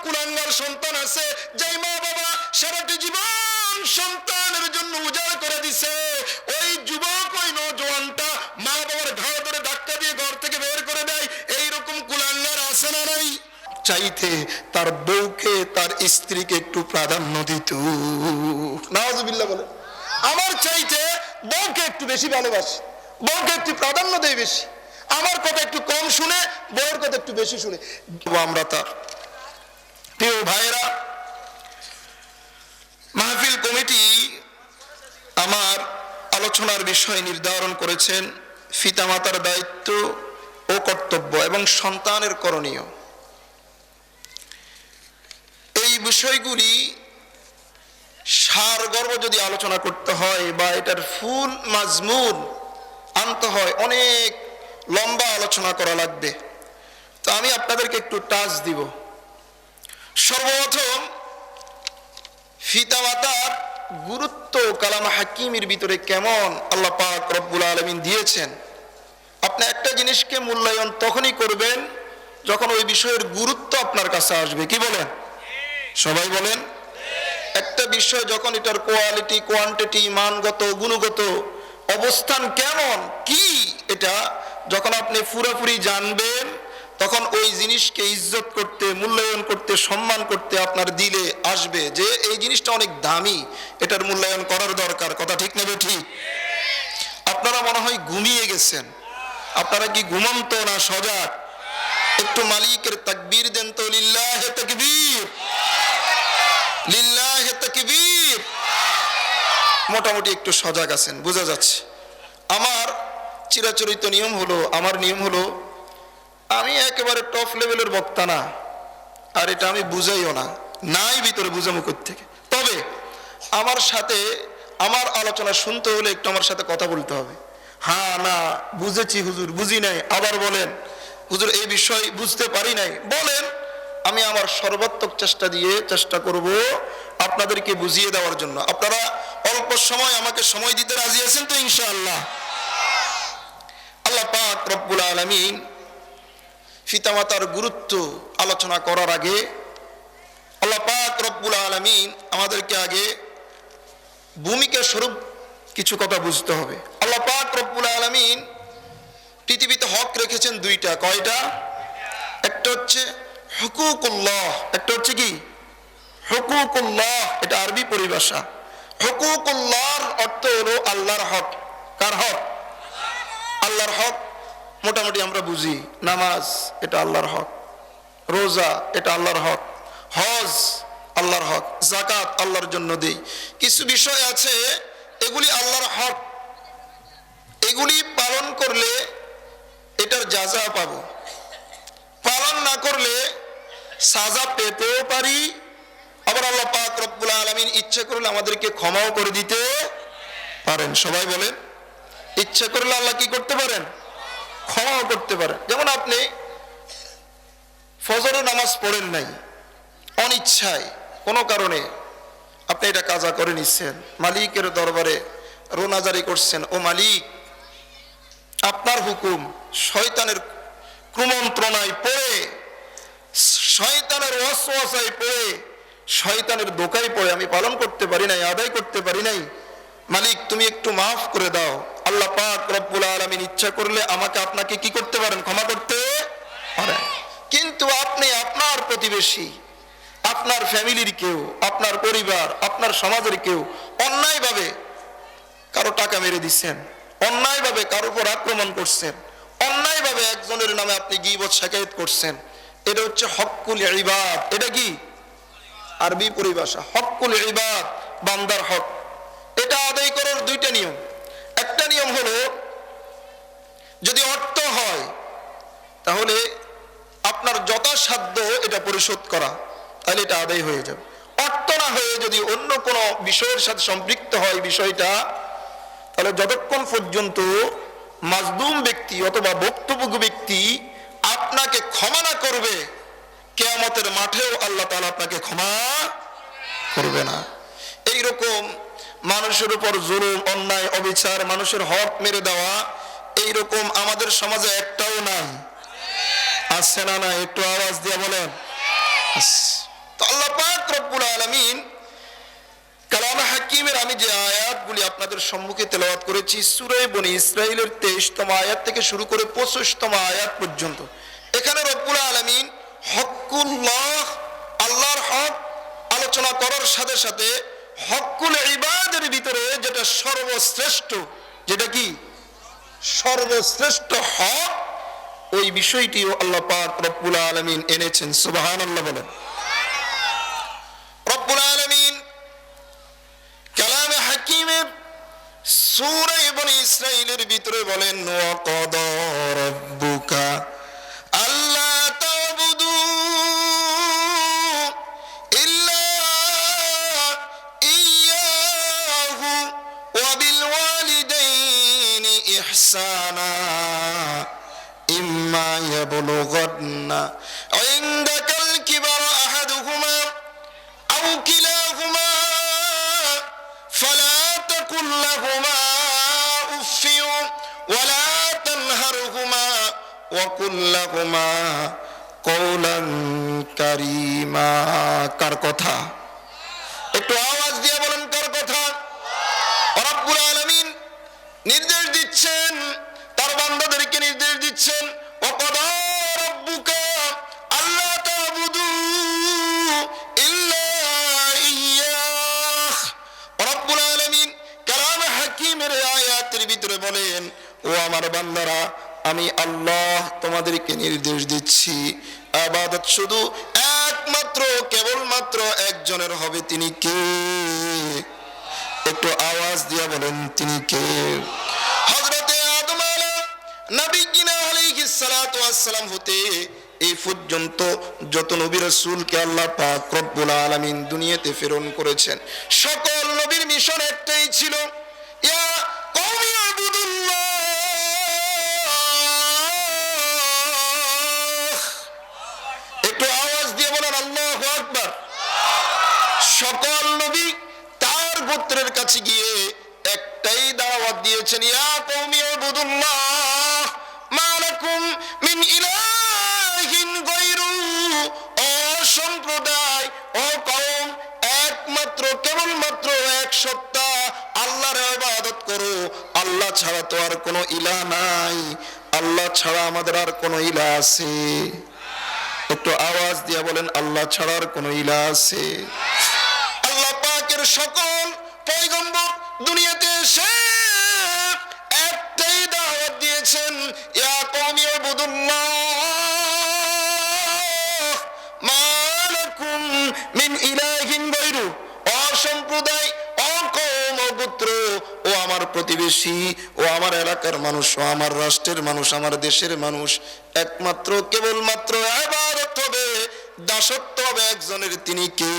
কুলাঙ্গার সন্তান আছে, যেই মা বাবা সারাটি জীবন সন্তানের জন্য উজাড় করে দিছে, ওই যুবক ওই নওজোয়ানটা মা বাবার ঘাড় ধরে ধাক্কা দিয়ে ঘর থেকে বের করে দেয়। এইরকম কুলাঙ্গার আছে না নাই? চাইতে তার বউকে তার স্ত্রীকে একটু প্রাধান্য দিত। নাউজুবিল্লাহ বলে। আমার চাইতে বউকে একটু বেশি ভালোবাসে, বউকে একটু প্রাধান্য দেয় বেশি, আমার কথা একটু কম শুনে বউয়ের কথা একটু বেশি শুনে আমরা তার। প্রিয় ভাইরা, মাহফিল কমিটি আমার আলোচনার বিষয় নির্ধারণ করেছেন পিতামাতার দায়িত্ব ও কর্তব্য এবং সন্তানের করণীয়। এই বিষয়গুলি সারগর্ভ যদি আলোচনা করতে হয় বা এটার ফুল মাজমুন আনতে হয়, অনেক লম্বা আলোচনা করা লাগবে। তো আমি আপনাদেরকে একটু টাচ দিব। সর্বপ্রথম পিতামাতার গুরুত্ব কালাম হাকিমের ভিতরে কেমন আল্লাহ পাক রব্বুল আলামিন দিয়েছেন। আপনি একটা জিনিসকে মূল্যায়ন তখনই করবেন যখন ওই বিষয়ের গুরুত্ব আপনার কাছে আসবে। কি বলেন? সবাই বলেন। একটা বিষয় যখন এটার কোয়ালিটি, কোয়ান্টিটি, মানগত, গুণগত অবস্থান কেমন, কি এটা যখন আপনি পুরোপুরি জানবেন, তখন ওই জিনিসকে ইজ্জত করতে, মূল্যায়ন করতে, সম্মান করতে আপনার দিলে আসবে যে এই জিনিসটা অনেক দামি, এটার মূল্যায়ন করার দরকার। কথা ঠিক নেবে? ঠিক। আপনারা মনে হয় ঘুমিয়ে গেছেন। আপনারা কি ঘুমন্ত না সজাগ? একটু মালিকের তাকবীর দেন তো। লিল্লাহে তাকবীর, লিল্লাহে তাকবীর। মোটামুটি একটু সজাগ আছেন, বোঝা যাচ্ছে। আমার চিরাচরিত নিয়ম হলো, আমার নিয়ম হলো, আমি একেবারে টপ লেভেলের বক্তা না, আর এটা আমি বুঝাইও না, নাই ভিতরে বুঝামু থেকে। তবে আমার সাথে আমার আলোচনা শুনতে হলে একটু আমার সাথে কথা বলতে হবে। হ্যাঁ না বুঝেছি হুজুর, বুঝি নাই, আবার বলেন হুজুর এই বিষয় বুঝতে পারি নাই, বলেন। আমি আমার সর্বাত্মক চেষ্টা করব আপনাদেরকে বুঝিয়ে দেওয়ার জন্য। আপনারা অল্প সময় আমাকে সময় দিতে রাজি আছেন তো? ইনশাআল্লাহ। আল্লাহ পাক রব্বুল আলামিন পিতামাতার গুরুত্ব আলোচনা করার আগে আল্লাহ পাক রব্বুল আলামিন আমাদেরকে আগে ভূমিকা স্বরূপ কিছু কথা বুঝতে হবে। আল্লাহ পাক রব্বুল আলামিন পৃথিবীতে হক রেখেছেন দুইটা। কয়টা? একটা হচ্ছে হুকুকুল্লাহ, একটা হচ্ছে কি হুকুকুল্লাহ। এটা আরবি পরিভাষা। হুকুকুল্লাহর অর্থ হলো আল্লাহর হক। কার হক? আল্লাহর হক। মোটামুটি আমরা বুঝি, নামাজ এটা আল্লাহর হক, রোজা এটা আল্লাহর হক, হজ আল্লাহর হক, যাকাত আল্লাহর জন্য দেই। কিছু বিষয় আছে এগুলি আল্লাহর হক, এগুলি পালন করলে এটার যাজা পাবো, পালন না করলে সাজা পেতেও পারি। আবার আল্লাহ পাক রব্বুল আলামিন ইচ্ছা করলে আমাদেরকে ক্ষমাও করে দিতে পারেন। সবাই বলেন, ইচ্ছা করলে আল্লাহ কি করতে পারেন? ক্ষমাও করতে পারেন। যেমন আপনি ফজরের নামাজ পড়েন নাই, অনিচ্ছায় কোনো কারণে আপনি এটা কাজা করে নিচ্ছেন, মালিকের দরবারে রোনাজারি করছেন, ও মালিক আপনার হুকুম, শয়তানের কুমন্ত্রণায় পড়ে, শয়তানের ওয়াসওয়াসায় পড়ে, শয়তানের দোকায় পড়ে আমি পালন করতে পারি নাই, আদায় করতে পারি নাই, মালিক তুমি একটু মাফ করে দাও। আল্লাহ পাক রব্বুল আলামিন ইচ্ছা করলে আমাকে আপনাকে কি করতে পারেন? ক্ষমা করতে পারেন। কিন্তু আপনি আপনার প্রতিবেশী, আপনার ফ্যামিলির কেউ, আপনার পরিবার, আপনার সমাজের কেউ অন্যায়ভাবে কারো টাকা মেরে দিচ্ছেন, অন্যায়ভাবে কারো উপর আক্রমণ করছেন, অন্যায়ভাবে একজনের নামে আপনি গীবত শিকায়েত করছেন, এটা হচ্ছে হক্কুল ইবাদ। এটা কি আরবি পরিভাষা? হক্কুল ইবাদ, বান্দার হক। এটা আদায় করার দুইটা নিয়ম। একটা নিয়ম হলো যদি অর্থ হয় তাহলে আপনার যথাসাধ্য এটা পরিশোধ করা, তাহলে এটা আদায় হয়ে যাবে। অর্থ না হয়ে যদি অন্য কোনো বিষয়ের সাথে সম্পৃক্ত হয় বিষয়টা, তাহলে যতক্ষণ পর্যন্ত মাজলুম ব্যক্তি অথবা ভুক্তভোগী ব্যক্তি আপনাকে ক্ষমা না করবে, কিয়ামতের মাঠেও আল্লাহ তাআলা আপনাকে ক্ষমা করবে না। এইরকম মানুষের উপর জুলুম, অন্যায়, অবিচার, মানুষের হক মেরে দেওয়া, এইরকম আমাদের সমাজে একটাও নাই। আছে না? না একটু আওয়াজ দিয়ে বলেন। তো আল্লাহ পাক রব্বুল আলামিন কালামে হাকিমের আমি যে আয়াতগুলি আপনাদের সম্মুখে তেলাওয়াত করেছি সূরা বনী ইসরাঈলের 23তম আয়াত থেকে শুরু করে 25তম আয়াত পর্যন্ত, এখানে রব্বুল আলামিন হকুল্লাহ, আল্লাহর হক আলোচনা করার সাথে সাথে হকুল ইবাদের ভিতরে যেটা সর্বশ্রেষ্ঠ, যেটা কি সর্বশ্রেষ্ঠ হক, ওই বিষয়টিও আল্লাহ পাক রব্বুল আলামিন এনেছেন। সুবহানাল্লাহ বলেন। রব্বুল আলামিন কালামে হাকিমের সূরা বনী ইসরাঈলের ভিতরে বলেন, ওয়া ক্বাদা রাব্বুকা আল্লা তা'বুদু ইল্লা ইয়্যাহু ওয়া বিল ওয়ালিদাইনি ইহসানা ইম্মা ইয়াবলুগান্না ইনদাকাল কিবারা আহাদুহুমা আও কিলাহুমা فلا تقل لهما أف ولا تنهرهما وقل لهما قولا كريما। কার কথা? একটু আওয়াজ দিয়ে বলেন কার কথা? রব্বুল আলামিন নির্দেশ দিচ্ছেন, তার বান্দাদেরকে নির্দেশ দিচ্ছেন, ওয়াকাদা রাব্বুকা আল্লা তা'বুদু ইল্লা ইয়্যাহ। রব্বুল আলামিন কালামে হাকিমের আয়াতের ভিতরে বলেন, ও আমার বান্দারা, আমি আল্লাহ তোমাদেরকে নির্দেশ দিচ্ছি, ইবাদত শুধু একমাত্র কেবলমাত্র একজনের হবে। তিনি কে? একটু আওয়াজ দিয়ে বলেন, তিনি কে? হযরতে আদম নবীনা আলাইহিস সালাতু ওয়াস সালাম হতে এই পর্যন্ত যত নবী রাসূলকে আল্লাহ পাক রব্বুল আলামিন দুনিয়াতে প্রেরণ করেছেন, সকল নবীর মিশন একটাই ছিল, ইয়া কওমি ইবুদুল্লাহ। একটু আওয়াজ দিয়ে বলেন আল্লাহু আকবার। সকল নবী তার গোত্রের কাছে গিয়ে একটাই দাওয়াত দিয়েছেন, ইয়া কওমি ইবুদুল্লাহ মা লাকুম মিন ইলাহিন গায়রু। ও সম্প্রদায়, ও কওম, একমাত্র কেবলমাত্র এক সত্তা আল্লাহর ইবাদত করো, আল্লাহ ছাড়া তো আর কোনো ইলাহ নাই। আল্লাহ ছাড়া আমাদের আর কোনো ইলাহ আছে? একটু আওয়াজ দিয়ে বলেন, আল্লাহ ছাড়া আর কোনো ইলাহ আছে? আল্লাহ পাকের সকল পয়গম্বর দুনিয়াতে এসে একটাই দাওয়াত দিয়েছেন, ইয়া কওমি ইবুদুল্লাহ মা লাকুম মিন ইলাহিন গায়রু। ও সম্প্রদায়, ও কওম, ও গোত্র, ও আমার প্রতিবেশী, ও আমার এলাকার মানুষ, ও আমার রাষ্ট্রের মানুষ, আমার দেশের মানুষ, একমাত্র কেবলমাত্র ইবাদত হবে, দাসত্ব হবে একজনের। তিনি কে?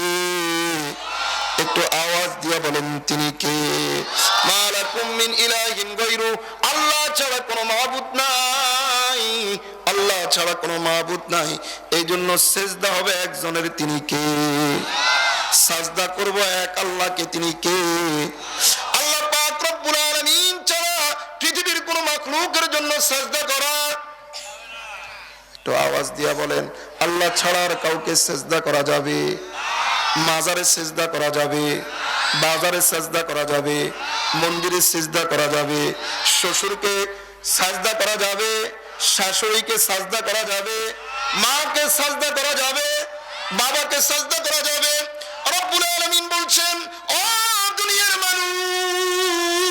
একটু আওয়াজ দিয়ে বলেন, তিনি কে? মা লাকুম মিন ইলাহিন গায়রু। আল্লাহ ছাড়া কোনো মাবুদ নাই, আল্লাহ ছাড়া কোনো মাবুদ নাই। এই জন্য সিজদা হবে একজনের। তিনি কে? সাজদা করব এক আল্লাহকে। তিনি কে? আল্লাহ পাক রব্বুল আলামিন ছাড়া পৃথিবীর কোনো মাখলুকের জন্য সাজদা করা। একটু আওয়াজ দিয়ে বলেন, আল্লাহ ছাড়া আর কাউকে সিজদা করা যাবে? মাজারে সিজদা করা যাবে, বাজারে সিজদা করা যাবে, মন্দিরে সিজদা করা যাবে, শ্বশুরকে সাজদা করা যাবে, শাশুড়িকে সাজদা করা যাবে, মাকে সাজদা করা যাবে, বাবাকে সাজদা করা যাবে। রব্বুল আলামিন বলছেন, ও দুনিয়ার মানুষ,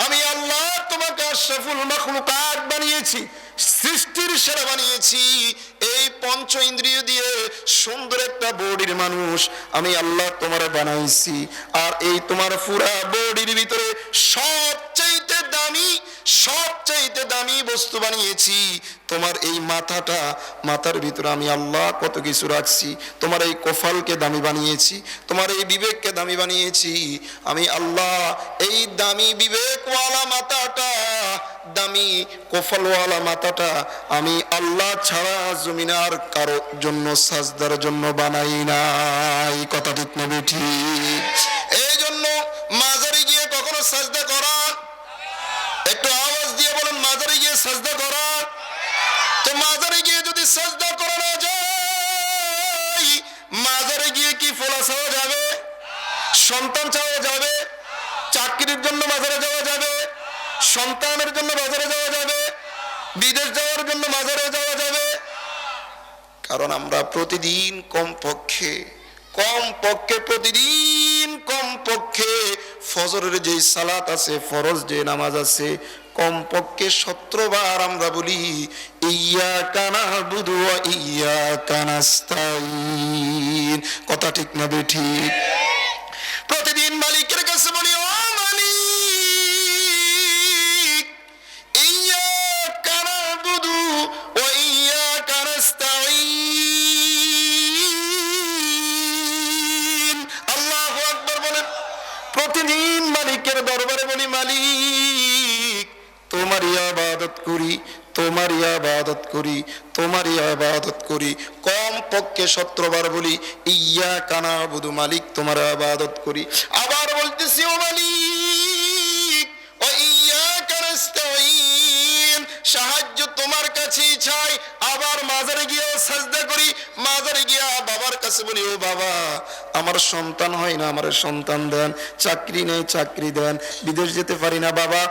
আমি আল্লাহ তোমাকে আশরাফুল মাখলুকাত বানিয়েছি, সৃষ্টির সেরা বানিয়েছি। এই পঞ্চ ইন্দ্রিয় দিয়ে সুন্দর একটা বডির মানুষ আমি আল্লাহ তোমারে বানাইছি। আর এই তোমার পুরা বডির ভিতরে সবচাইতে দামি বস্তু বানিয়েছি। তোমার এই মাথাটা, মাথার ভিতরে আমি আল্লাহ কত কিছু রাখছি। তোমার এই কপালকে দামি বানিয়েছি, তোমার এই বিবেককে দামি বানিয়েছি। আমি আল্লাহ এই দামি বিবেকওয়ালা মাথাটা, দামি কপালওয়ালা মাথাটা আমি আল্লাহ ছাড়া জমিনার কারো জন্য সাজদার জন্য বানাই নাই। কথা ঠিক না ঠিক? এই জন্য মাজারে গিয়ে কখনো সাজদা করা, একটু আওয়াজ দিয়ে বলেন, মাজারে গিয়ে সাজদা করা। তো মাজারে গিয়ে যদি সাজদা করা না যায়, সন্তান চাওয়া যাবে, চাকরির জন্য বাজারে যাওয়া যাবে, সন্তানের জন্য বাজারে যাওয়া যাবে, বিদেশ যাওয়ার জন্য বাজারে যাওয়া যাবে। কারণ আমরা প্রতিদিন কমপক্ষে প্রতিদিন কমপক্ষে ফজরের যে সালাত আছে, ফরজ যে নামাজ আছে, কমপক্ষে 17 বার আমরা বলি ইয়্যাকা না'বুদু ওয়া ইয়্যাকা নাস্তাঈন। কথা ঠিক না বেঠিক? প্রতিদিন মালিকের কাছে বলি, ও মালিক, ইয়্যাকা না'বুদু ওয়া ইয়্যাকা নাস্তাঈন। আল্লাহু আকবার বলেন। প্রতিদিন মালিকের দরবারে বলি, মালিক তোমার ইবাদত করি, তোমার ইবাদত করি, তোমার ইবাদত করি। কম পক্ষে 17 বার বলি ইয়্যাকা না'বুদু, মালিক তোমার ইবাদত করি। আবার বলতেছি, ও মালিক ও ইয়্যাকা নাস্তাঈন, সাহায্য তোমার কাছেই চাই। আবার মাজারে গিয়ে সাজদা করি, মাজারে গিয়া বাবার কাছে বলি, ও বাবা আমার সন্তান হয় না, আমার সন্তান দেন, চাকরি নেই চাকরি দেন, বিদেশ যেতে পারি না বাবা,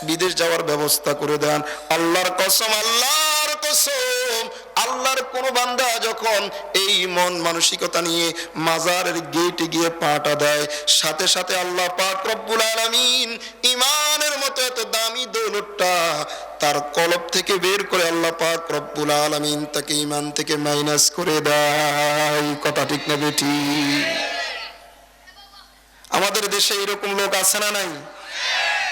বিদেশ যাওয়ার ব্যবস্থা করে দেন। আল্লাহর কসম, আল্লাহর কসম, আল্লাহর কোন বান্দা যখন এই মন মানসিকতা নিয়ে মাজারের গেটে গিয়ে পাটা দেয়, সাথে সাথে আল্লাহ পাক রব্বুল আলামিন ঈমানের মতো এত দামি দৌলতটা তার কলব থেকে বের করে আল্লাহ পাক রব্বুল আলামিন তাকে ঈমান থেকে মাইনাস করে দেয়। কথা ঠিক না বেটি? আমাদের দেশে এরকম লোক আছে না নাই?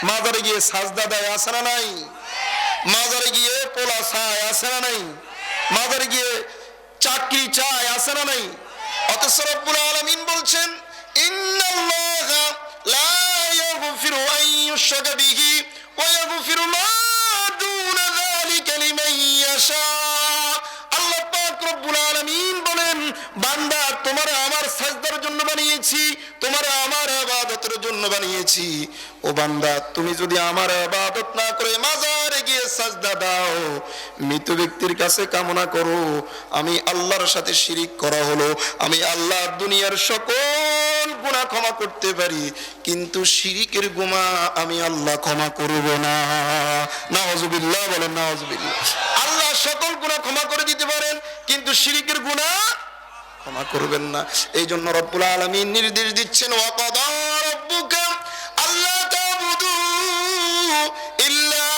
মাজারে গিয়ে সাজদা দেয়, আছে না নাই? মাজারে গিয়ে পোলা চায়, আছে না নাই? মাজারে গিয়ে চাকরি চায়, আছে না নাই? অথচ রব্বুল আলামিন বলছেন, ইন্নাল্লাহা লা ইয়াগফিরু আন ইউশরাকা বিহি ওয়া ইয়াগফিরু মা দুনা যালিকা লিমান ইয়াশা। আল্লাহ পাক রব্বুল আলামিন বলেন, বান্দা তোমারে আমার সাজদার জন্য বানিয়েছি, তোমারে আমার ইবাদতের জন্য বানিয়েছি। ও বান্দা তুমি যদি আমার ইবাদত না করে মাজারে গিয়ে সাজদা দাও, মৃত ব্যক্তির কাছে কামনা করো, আমি আল্লাহর সাথে শিরিক করা হলো। আমি আল্লাহ দুনিয়ার সকল গুনাহ ক্ষমা করতে পারি, কিন্তু শিরিকের গুনাহ আমি আল্লাহ ক্ষমা করব না। নাউযুবিল্লাহ বলেন, নাউযুবিল্লাহ। আল্লাহ সকল গুনাহ ক্ষমা করে দিতে পারেন, কিন্তু শিরিকের গুনাহ ক্ষমা করবেন না। এই জন্য রব্বুল আলামিন নির্দেশ দিচ্ছেন, ওয়া কাদা রাব্বুকা আল্লা তা'বুদু ইল্লা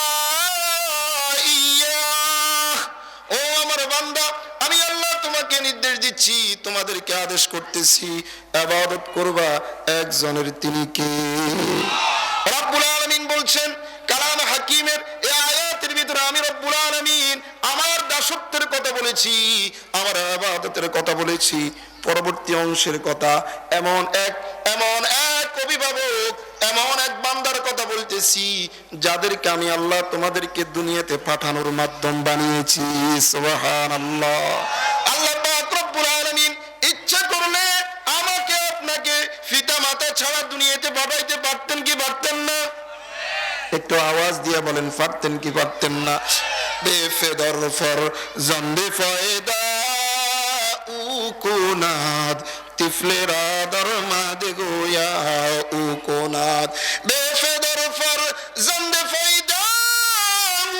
ইয়্যাহ। ও আমার বান্দা, আমি আল্লাহ তোমাকে নির্দেশ দিচ্ছি, তোমাদেরকে আদেশ করতেছি, ইবাদত করবা একজনের, তিনি কে? রব্বুল আলামিন বলছেন কালাম হাকিমের এই আয়াতের ভিতরে আমি রব্বুল আলামিন আমার দাসত্বের কথা বলেছি, আমার ইবাদতের কথা বলেছি। পরবর্তী অংশের কথা, এমন এক অভিভাবক, এমন এক বান্দার কথা বলতেছি যাদেরকে আমি আল্লাহ তোমাদেরকে দুনিয়াতে পাঠানোর মাধ্যম বানিয়েছি। সুবহানাল্লাহ। আল্লাহ পাক রব্বুল আলামিন ইচ্ছা করলে আমাকে আপনাকে পিতা মাতা ছাড়া দুনিয়াতে পাঠাইতে পারতেন কি পারতেন না? একটু আওয়াজ দিয়ে বলেন, পারতেন কি পারতেন না? বেফেদর ফর জন্দে ফয়দা উ কোনাদ তিফলেরা দরমাদ গোয়া উ কোনাদ। বেফেদর ফর জন্দে ফয়দা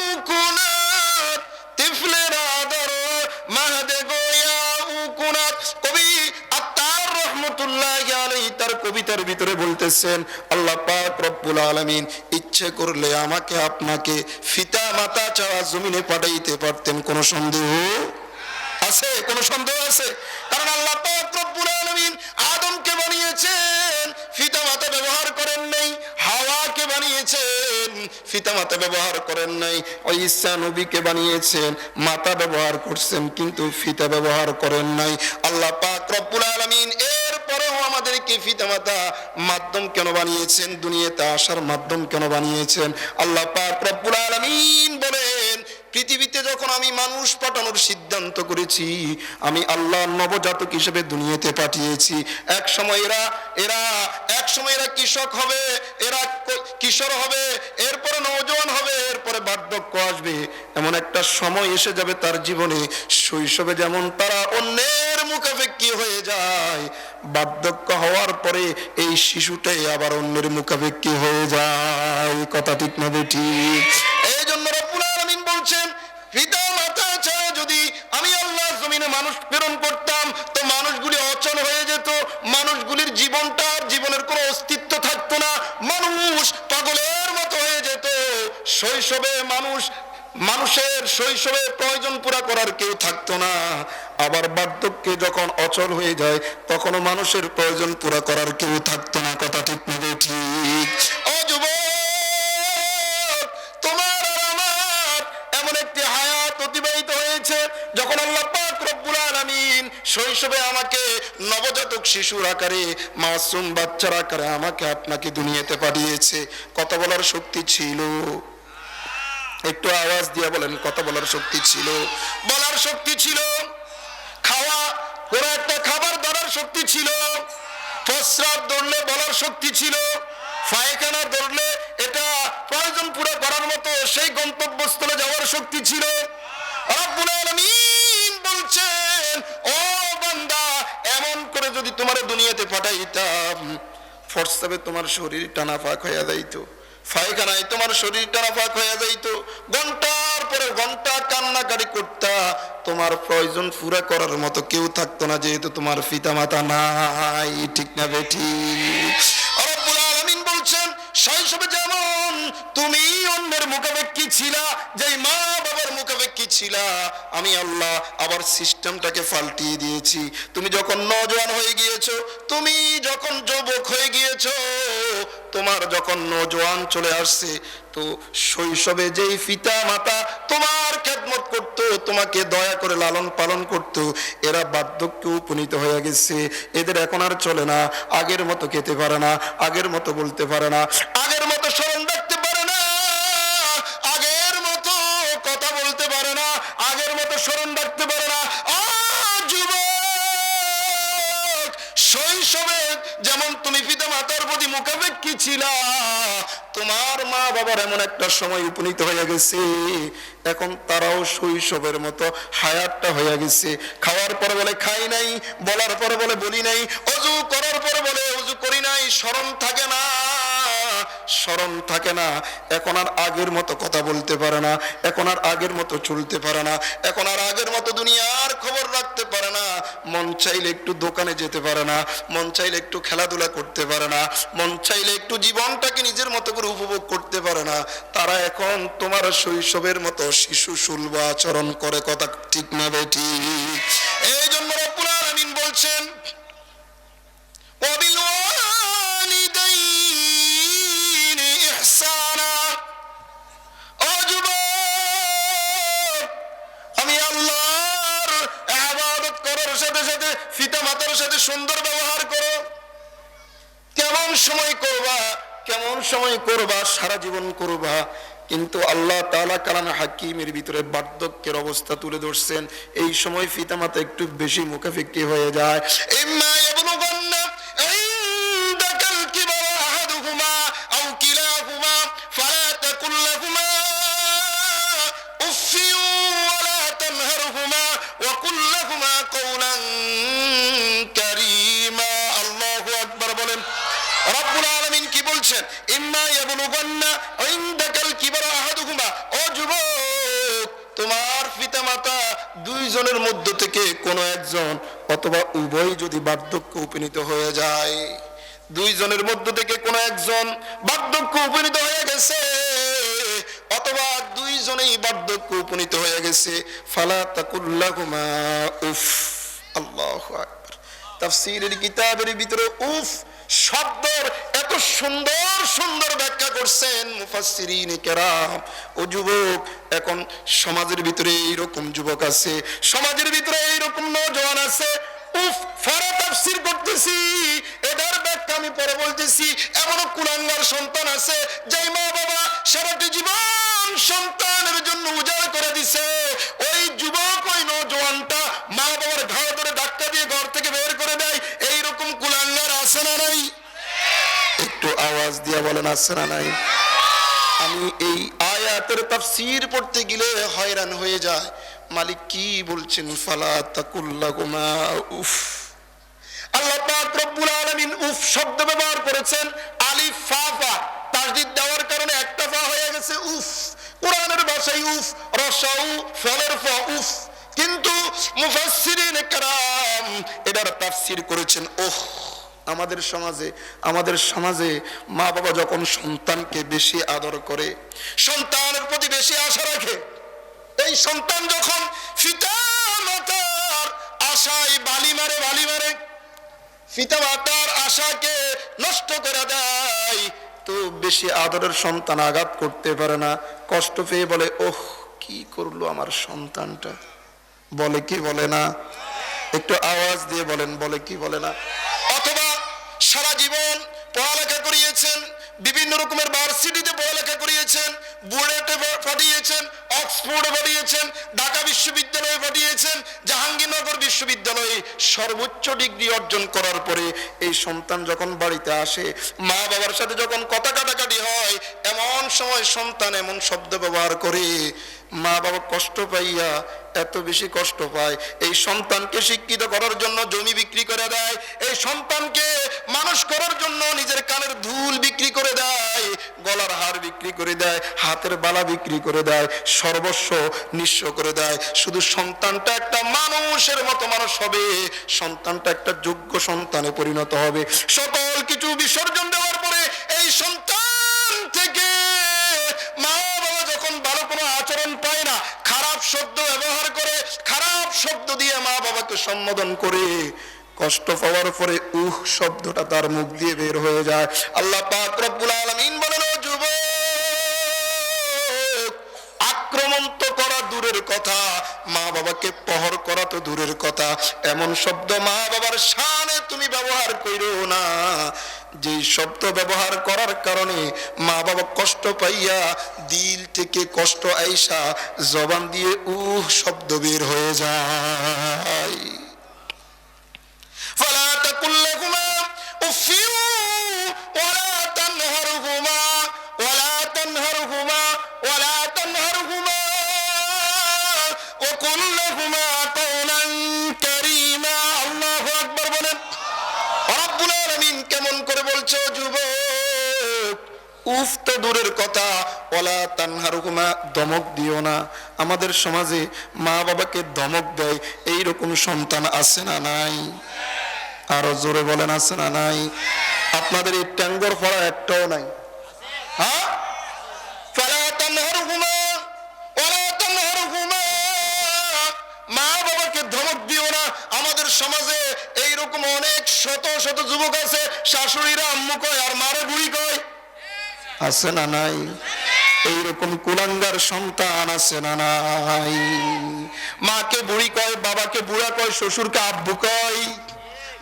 উ কোনাদ তিফলেরা দরমাদ গোয়া উ কোনাদ। কবি আত্তার রহমাতুল্লাহি আলাইহি তার কবিতার ভিতরে বলতেছেন, আল্লাহ পাক রব্বুল আলামিন ইচ্ছে করলে আমাকে আপনাকে পিতা মাতা ছাড়া জমিনে পাঠাইতে পারতেন। কোন সন্দেহ আছে? কোন সন্দেহ আছে? কারণ আল্লাহ পাক রব্বুল আলামিন আদমকে বানিয়েছেন, পিতা মাতা ব্যবহার করেন নাই। হাওয়াকে বানিয়েছেন, পিতা মাতা ব্যবহার করেন নাই। ওই ঈসা নবীকে বানিয়েছেন, মাতা ব্যবহার করছেন কিন্তু পিতা ব্যবহার করেন নাই। আল্লাহ পাক রব্বুল আলামিন এরপরেও আমাদেরকে পিতা মাতা মাধ্যম কেন বানিয়েছেন? দুনিয়াতে আসার মাধ্যম কেন বানিয়েছেন? আল্লাহ পাক রব্বুল আলামিন বলেন, পৃথিবীতে যখন আমি মানুষ পাঠানোর সিদ্ধান্ত করেছি, আমি আল্লাহ নবজাতক হিসেবে দুনিয়াতে পাঠিয়েছি। এক সময় এরা কৃষক হবে, এরা কিশোর হবে, এরপরে নওজোয়ান হবে, এরপরে বার্ধক্য আসবে। এমন একটা সময় এসে যাবে তার জীবনে, শৈশবে যেমন তারা অন্যের মুখাপেক্ষী হয়ে যায়, বার্ধক্য হওয়ার পরে এই শিশুটাই আবার অন্যের মুখাপেক্ষী হয়ে যায়। কথা ঠিক না ঠিক? এই জন্য রব্বুল আলামিন বলছেন, পিতা মাতা ছাড়া যদি আমি আল্লাহ জমিনে মানুষ প্রেরণ করতাম তো মানুষগুলি অচল হয়ে যেত, মানুষগুলির জীবনটা জীবনের কোনো অস্তিত্ব থাকতো না, মানুষ পাগলের মতো হয়ে যেত। শৈশবে মানুষের শৈশবে প্রয়োজন পুরা করার কেউ থাকতো না, আবার বার্ধক্যে যখন অচল হয়ে যায় তখনও মানুষের প্রয়োজন পুরা করার কেউ থাকতো না। কথা ঠিক না ঠিক? ও যুবক, তোমার আর আমার এমন একটি হায়াত অতিবাহিত হয়েছে যখন আল্লাহ পাক রব্বুল আলামিন শৈশবে আমাকে নবজাতক শিশুর আকারে, মাসুম বাচ্চার আকারে আমাকে আপনাকে দুনিয়াতে পাঠিয়েছে। কথা বলার শক্তি ছিল? একটু আওয়াজ দিয়ে বলেন, কথা বলার শক্তি ছিল? বলার শক্তি ছিল? খাওয়া কোনো একটা খাবার ধরার শক্তি ছিল? প্রস্রাব ধরলে বলার শক্তি ছিল? পায়খানা ধরলে এটা প্রয়োজন পুরো করার মতো সেই গন্তব্যস্থলে যাওয়ার শক্তি ছিল? রব্বুল আলামিন বলছেন, ও বান্দা, এমন করে যদি তোমার দুনিয়াতে পাঠাইতাম, প্রস্রাবে তোমার শরীর টানাফাক হয়ে যাইতো, পায়খানায় তোমার শরীর টানাফাক হয়ে যাইতো, ঘন্টার পরে ঘন্টা কান্নাকাটি করতা, তোমার প্রয়োজন পুরা করার মতো কেউ থাকতো না, যেহেতু তোমার পিতা মাতা নাই। ঠিক না বেঠিক? রব্বুল আলামিন বলছেন, শৈশবে যেমন তুমি অন্যের মুখাপেক্ষী ছিলা, যেই মা বাবার মুখাপেক্ষী ছিলা, আমি আল্লাহ আবার সিস্টেমটাকে পাল্টিয়ে দিয়েছি। তুমি যখন নওজোয়ান হয়ে গিয়েছো, তুমি যখন যুবক হয়ে গিয়েছো, তোমার যখন নওজোয়ান চলে আসছে, তো শৈশবে যেই পিতা মাতা তোমার খেদমত করত, তোমাকে দয়া করে লালন পালন করত, এরা বার্ধক্যে উপনীত হয়ে গেছে। এদের এখন আর চলে না, আগের মতো খেতে পারে না, আগের মতো বলতে পারে না, আগের মতো স্মরণ রাখতে পারে না, আগের মতো কথা বলতে পারে না, আগের মতো স্মরণ রাখতে পারে না। যুবক, শৈশবে যেমন তুমি পিতা মাতার প্রতি মুখাপেক্ষী ছিলা, তোমার মা বাবার এমন একটা সময় উপনীত হয়ে গেছে, এখন তারাও শৈশবের মতো হায়াতটা হয়ে গেছে। খাওয়ার পরে বলে খাই নাই, বলার পরে বলে বলি নাই, অজু করার পরে বলে অজু করি নাই, শরম থাকে না, শরম থাকে না। এখন আর আগের মতো কথা বলতে পারে না, এখন আর আগের মতো চলতে পারে না, এখন আর আগের মতো দুনিয়ার খবর রাখতে পারে না, মন চাইলে একটু দোকানে যেতে পারে না, মন চাইলে একটু খেলাধুলা করতে পারে না, মন চাইলে একটু জীবনটাকে নিজের মতো করে উপভোগ করতে পারে না। তারা এখন তোমার শৈশবের মতো শিশু সুলভ আচরণ করে। কথা ঠিক না বেঠিক? এই জন্য রব্বুল আলামিন বলছেন, ওয়াবিল ওয়ালিদাইনি ইহসানা। ও যুবক, আমি আল্লাহর ইবাদত করার সাথে সাথে পিতা মাতার সাথে সুন্দর ব্যবহার করো। কেমন সময় করবা, কেমন সময় করবা, সারা জীবন করবা, কিন্তু আল্লাহ তাআলা কালামে হাকিমের ভিতরে বার্ধক্যের অবস্থা তুলে ধরছেন। এই সময় পিতামাতা একটু বেশি মুখাপেক্ষী হয়ে যায়। ইম্মা ইয়াবলুগান্না ইনদাকাল কিবারা আহাদুহুমা আও কিলাহুমা ফালা তাকুল লাহুমা উফফিন ওয়ালা তানহারহুমা ওয়া কুল লাহুমা কওলান কারীমা। আল্লাহু আকবার বলেন। রব্বুল আলামিন কি বলছেন? ইম্মা ইয়াবলুগান্না ইনদাকাল কিবারা আহাদুহুমা। ও যুবক, তোমার পিতামাতা দুইজনের মধ্য থেকে কোনো একজন অথবা উভয় যদি বার্ধক্য উপনীত হয়ে যায়, দুইজনের মধ্য থেকে কোনো একজন বার্ধক্য উপনীত হয়ে গেছে, অথবা দুইজনেই বার্ধক্য উপনীত হয়ে গেছে, ফালা তাকুল লাহুমা উফ। আল্লাহু আকবার। তাফসীরের কিতাবের ভিতরে উফ শব্দের এত সুন্দর সুন্দর ব্যাখ্যা করছেন মুফাসসিরিনে কেরাম। ও যুবক, এখন সমাজের ভিতরে এইরকম যুবক আছে, সমাজের ভিতরে এইরকম নওজোয়ান আছে, উফ ফারা তাফসীর করতেছি, এটার ব্যাখ্যা আমি পরে বলতেছি। এমনও কুলাঙ্গার সন্তান আছে, যেই মা বাবা সারাটি জীবন সন্তানের জন্য উজাড় করে দিছে, ওই যুবক, ওই নওজোয়ানটা মা বাবার ঘাড় ধরে ধাক্কা দিয়ে ঘর থেকে বের করে দেয়। এইরকম কুলাঙ্গার আছে না নাই? একটু আওয়াজ দিয়ে বলেন, আছে না নাই? আমি এই আয়াতের তাফসীর পড়তে গেলে হয়রান হয়ে যায়। মালিক কি বলছেন? ফালা তাকুল লাহুমা উফ। আল্লাহ পাক শব্দ ব্যবহার করেছেন আলিফ ফা ফা, তাসদীদ দেওয়ার কারণে একটা ফা হয়ে গেছে উফ। কোরআনের ভাষায় উফ, রসাউ ফলের ফা উফ, কিন্তু মুফাসসিরিন কেরাম এটার তাফসীর করেছেন ওহ। আমাদের সমাজে মা বাবা যখন সন্তানকে বেশি আদর করে, সন্তানের প্রতি বেশি আশা রাখে, এই সন্তান যখন পিতা মাতার আশায় বালি মারে, পিতা মাতার আশাকে নষ্ট করে দেয়, তো বেশি আদরের সন্তান আঘাত করতে পারে না, কষ্ট পেয়ে বলে ওহ কি করলো আমার সন্তানটা, বলে কি বলে না? একটু আওয়াজ দিয়ে বলেন, বলে কি বলে না? অথবা সারা জীবন পড়ালেখা করিয়েছেন, বিভিন্ন রকমের ভার্সিটিতে পড়ালেখা করিয়েছেন, বুয়েটে পাঠিয়েছেন, অক্সফোর্ডে পাঠিয়েছেন, ঢাকা বিশ্ববিদ্যালয়ে পাঠিয়েছেন, জাহাঙ্গীরনগর বিশ্ববিদ্যালয়ে সর্বোচ্চ ডিগ্রি অর্জন করার পরে এই সন্তান যখন বাড়িতে আসে, মা বাবার সাথে যখন কথা কাটাকাটি হয়, এমন সময় সন্তান এমন শব্দ ব্যবহার করে, মা বাবা কষ্ট পাইয়া এত বেশি কষ্ট পায়, এই সন্তানকে শিক্ষিত করার জন্য জমি বিক্রি করে দেয়, এই সন্তানকে মানুষ করার জন্য নিজের কানের ধুল বিক্রি করে দেয়, গলার হার বিক্রি করে দেয়, হাতের বালা বিক্রি করে দেয়, সর্বস্ব নিঃস্ব করে দেয়, শুধু সন্তানটা একটা মানুষের মতো মানুষ হবে, সন্তানটা একটা যোগ্য সন্তানে পরিণত হবে। সকল কিছু বিসর্জন দেওয়ার পরে এই সন্তান থেকে মা বাবা যখন ভালো কোনো আচরণ পায় না, খারাপ শব্দ ব্যবহার করে, খারাপ শব্দ দিয়ে মা বাবাকে সম্বোধন করে, কষ্ট পাওয়ার পরে উহ শব্দটা তার মুখ দিয়ে বের হয়ে যায়। আল্লাহ পাক রব্বুল আলামিন বলেন, ও যুবক, আক্রমণ তো করা দূরের কথা, মা বাবাকে প্রহর করা তো দূরের কথা, এমন শব্দ মা বাবার শানে তুমি ব্যবহার করো না, যে শব্দ ব্যবহার করার কারণে মা বাবা কষ্ট পাইয়া দিল থেকে কষ্ট আইসা জবান দিয়ে উহ শব্দ বের হয়ে যায়। ফালা তাকুল লাহুমা উফিউ ওয়ালা তানহারহুমা ওয়ালা তানহারহুমা ওয়ালা তানহারহুমা ওয়া কুল লাহুমা কাওলান কারীমা। আল্লাহু আকবার বলেন। রব্বুল আলামিন কেমন করে বলছো, যুবক উফ তো দূরের কথা, ওয়ালা তানহারহুমা ধমক দিও না। আমাদের সমাজে মা বাবাকে ধমক দেয় এইরকম সন্তান আছে না নাই? আরো জোরে বলেন, আছে না নাই? আপনাদের এই ট্যাঙ্গর ফড়া একটাও নাই? হ্যাঁ, ফালা তানহারহুমা ওয়ালা তানহারহুমা, মা বাবাকে ধমক দিও না। আমাদের সমাজে এইরকম অনেক শত শত যুবক আছে, শাশুড়িরা আম্মু কয় আর মারে বুড়ি কয়, আছে না নাই? এইরকম কুলাঙ্গার সন্তান আছে না নাই? মাকে বুড়ি কয়, বাবাকে বুড়া কয়, শ্বশুরকে আব্বু কয়।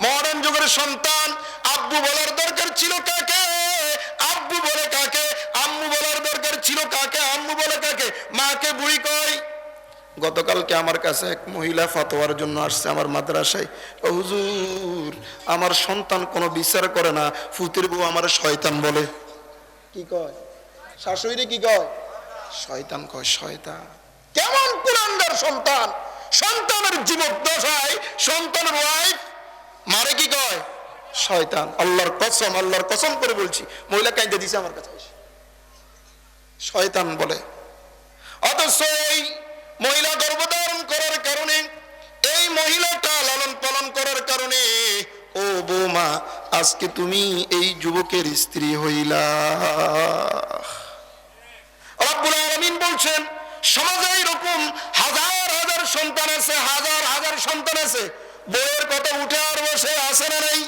মডার্ন যুগের সন্তান আব্বু বলার দরকার ছিল কাকে? আব্বু বলে কাকে? আম্মু বলার দরকার ছিল কাকে? আম্মু বলে কাকে? মাকে বুড়ি কয়। গতকালকে আমার কাছে এক মহিলা ফতোয়ার জন্য আসছে আমার মাদ্রাসায়, হুজুর আমার সন্তান কোনো বিচার করে না, ফুতের বউ আমার শয়তান বলে। কি কয়? শাশুড়ি কি কয়? শয়তান কয়। শয়তান কেমন কুলাঙ্গার সন্তান! সন্তানের জীবদ্দশায় সন্তানের ওয়াইফ মারে কি কয়? শয়তান। আল্লাহর কসম করে বলছি, মহিলা কাইন্দে দিছে আমার কাছে, শয়তান বলে। অথচ এই মহিলা গর্ভধারণ করার কারণে, এই মহিলাটা লালন পালন করার কারণে, ও বৌমা আজকে তুমি এই যুবকের স্ত্রী হইলা। রব্বুল আলামিন বলছেন, সমাজে এরকম হাজার হাজার সন্তান আছে, হাজার হাজার সন্তান আছে, বউয়ের কথা উঠে আর বসে আছে না নাই?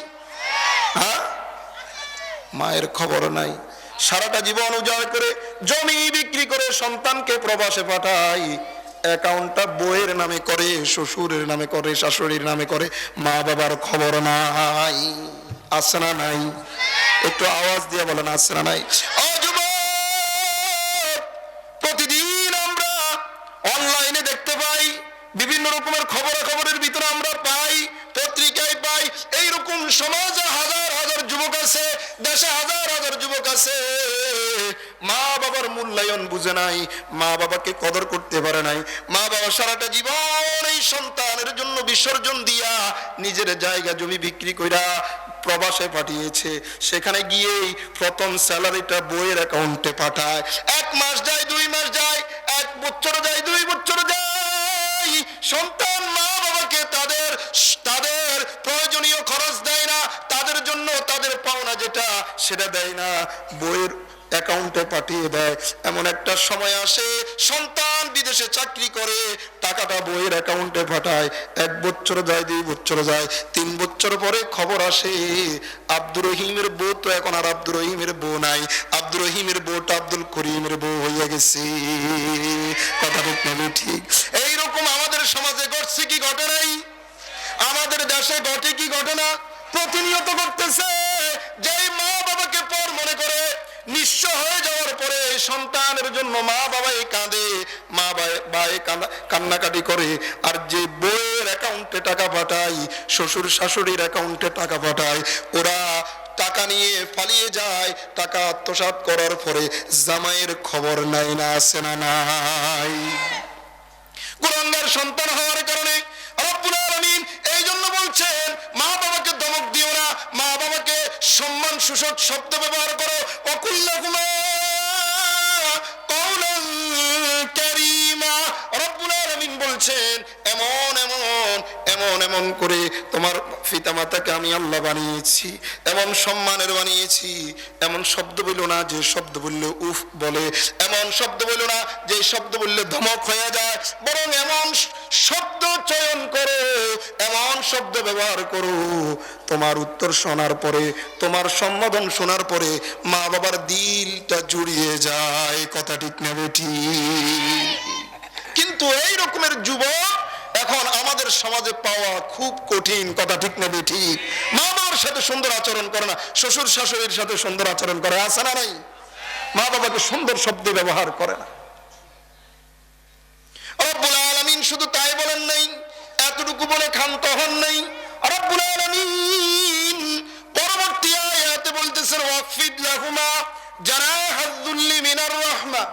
হ্যাঁ, মায়ের খবর নাই, সারাটা জীবন উজাড় করে জমি বিক্রি করে সন্তানকে প্রবাসে পাঠায়, অ্যাকাউন্টটা বউয়ের নামে করে, শ্বশুরের নামে করে, শাশুড়ির নামে করে, মা বাবার খবর নাই। আছে না নাই? একটু আওয়াজ দিয়ে বলেন, আছে না নাই? ও যুবক, প্রতিদিন আমরা অনলাইনে দেখতে পাই, বিভিন্ন রকমের খবরের ভিতরে আমরা পাই, পত্রিকায় পাই, এইরকম সমাজে হাজার হাজার যুবক আছে দেশে হাজার হাজার যুবক আছে মা বাবার মূল্যায়ন বুঝে নাই, মা বাবাকে কদর করতে পারে নাই। মা বাবা সারাটা জীবন এই সন্তানের জন্য বিসর্জন দিয়া নিজের জায়গা জমি বিক্রি কইরা প্রবাসে পাঠিয়েছে। সেখানে গিয়েই প্রথম স্যালারিটা বইয়ের অ্যাকাউন্টে পাঠায়। 1 মাস যায়, 2 মাস যায়, 1 বছর যায়, 2 বছর যায়, সন্তান মা বাবাকে তাদের প্রয়োজনীয় খরচ দেয় না, তাদের জন্য তাদের পাওনা যেটা সেটা দেয় না, বইয়ের অ্যাকাউন্টে পাঠিয়ে দেয়। এমন একটা সময় আসে সন্তান বিদেশে চাকরি করে, টাকাটা বইয়ের অ্যাকাউন্টে পাঠায়। 1 বছর যায়, 2 বছর যায়, 3 বছর পরে খবর আসে আব্দুর রহিমের বউ তো এখন আর আব্দুর রহিমের বউ নাই, আব্দুর রহিমের বউটা আব্দুল করিমের বউ হইয়া গেছে। কথা ঠিক? এইরকম আমাদের সমাজে ঘটছে কি ঘটে নাই? আমাদের দেশে ঘটে কি ঘটে না? প্রতিনিয়ত ঘটতেছে। যেই মা বাবাকে পর মনে করে নিঃস্ব হয়ে যাওয়ার পরে সন্তানের জন্য মা বাবাই কাঁদে, মা বাবাই কান্নাকাটি করে, আর যে বউয়ের অ্যাকাউন্টে টাকা পাঠায়, শ্বশুর শাশুড়ির অ্যাকাউন্টে টাকা পাঠায়, ওরা টাকা নিয়ে পালিয়ে যায়। টাকা আত্মসাৎ করার পরে জামাইয়ের খবর নাই, না আছে না নাই? কুলাঙ্গার সন্তান হওয়ার কারণে রব্বুল আলামিন এই জন্য বলছেন মা বাবাকে ধমক দিও না, মা বাবাকে সম্মান সূচক শব্দ ব্যবহার করো। ওয়াকুল্লাহুমা কাওলান কারীমা। রব্বুল আলামিন বলছেন এমন এমন এমন এমন করে তোমার পিতামাতাকে আমি আল্লাহ বানিয়েছি, এমন সম্মানের বানিয়েছি। এমন শব্দ বললো না যে শব্দ বললে উফ বলে, এমন শব্দ বললো না যে শব্দ বললে ধমক হয়ে যায়, বরং এমন শব্দ চয়ন করো, এমন শব্দ ব্যবহার করো তোমার উত্তর শোনার পরে, তোমার সম্বোধন শোনার পরে মা বাবার দিলটা জুড়িয়ে যায়। কথা ঠিক না বেঠিক? কিন্তু এই রকমের যুবক এখন আমাদের সমাজে পাওয়া খুব কঠিন। কথা ঠিক না বেঠিক? মা বাবার সাথে সুন্দর আচরণ করে না, শ্বশুর শাশুড়ির সাথে সুন্দর আচরণ করে, আছে না নাই? মা বাবাকে সুন্দর শব্দ ব্যবহার করে না। রব্বুল আলামিন শুধু তাই বলেন নাই, এতটুকু বলে ক্ষান্ত হন নাই। রব্বুল আলামিন পরবর্তী আয়াতে বলতেছেন ওয়াকফিদ লাহুমা জানাহাদ যুল্লি মিনার রাহমা,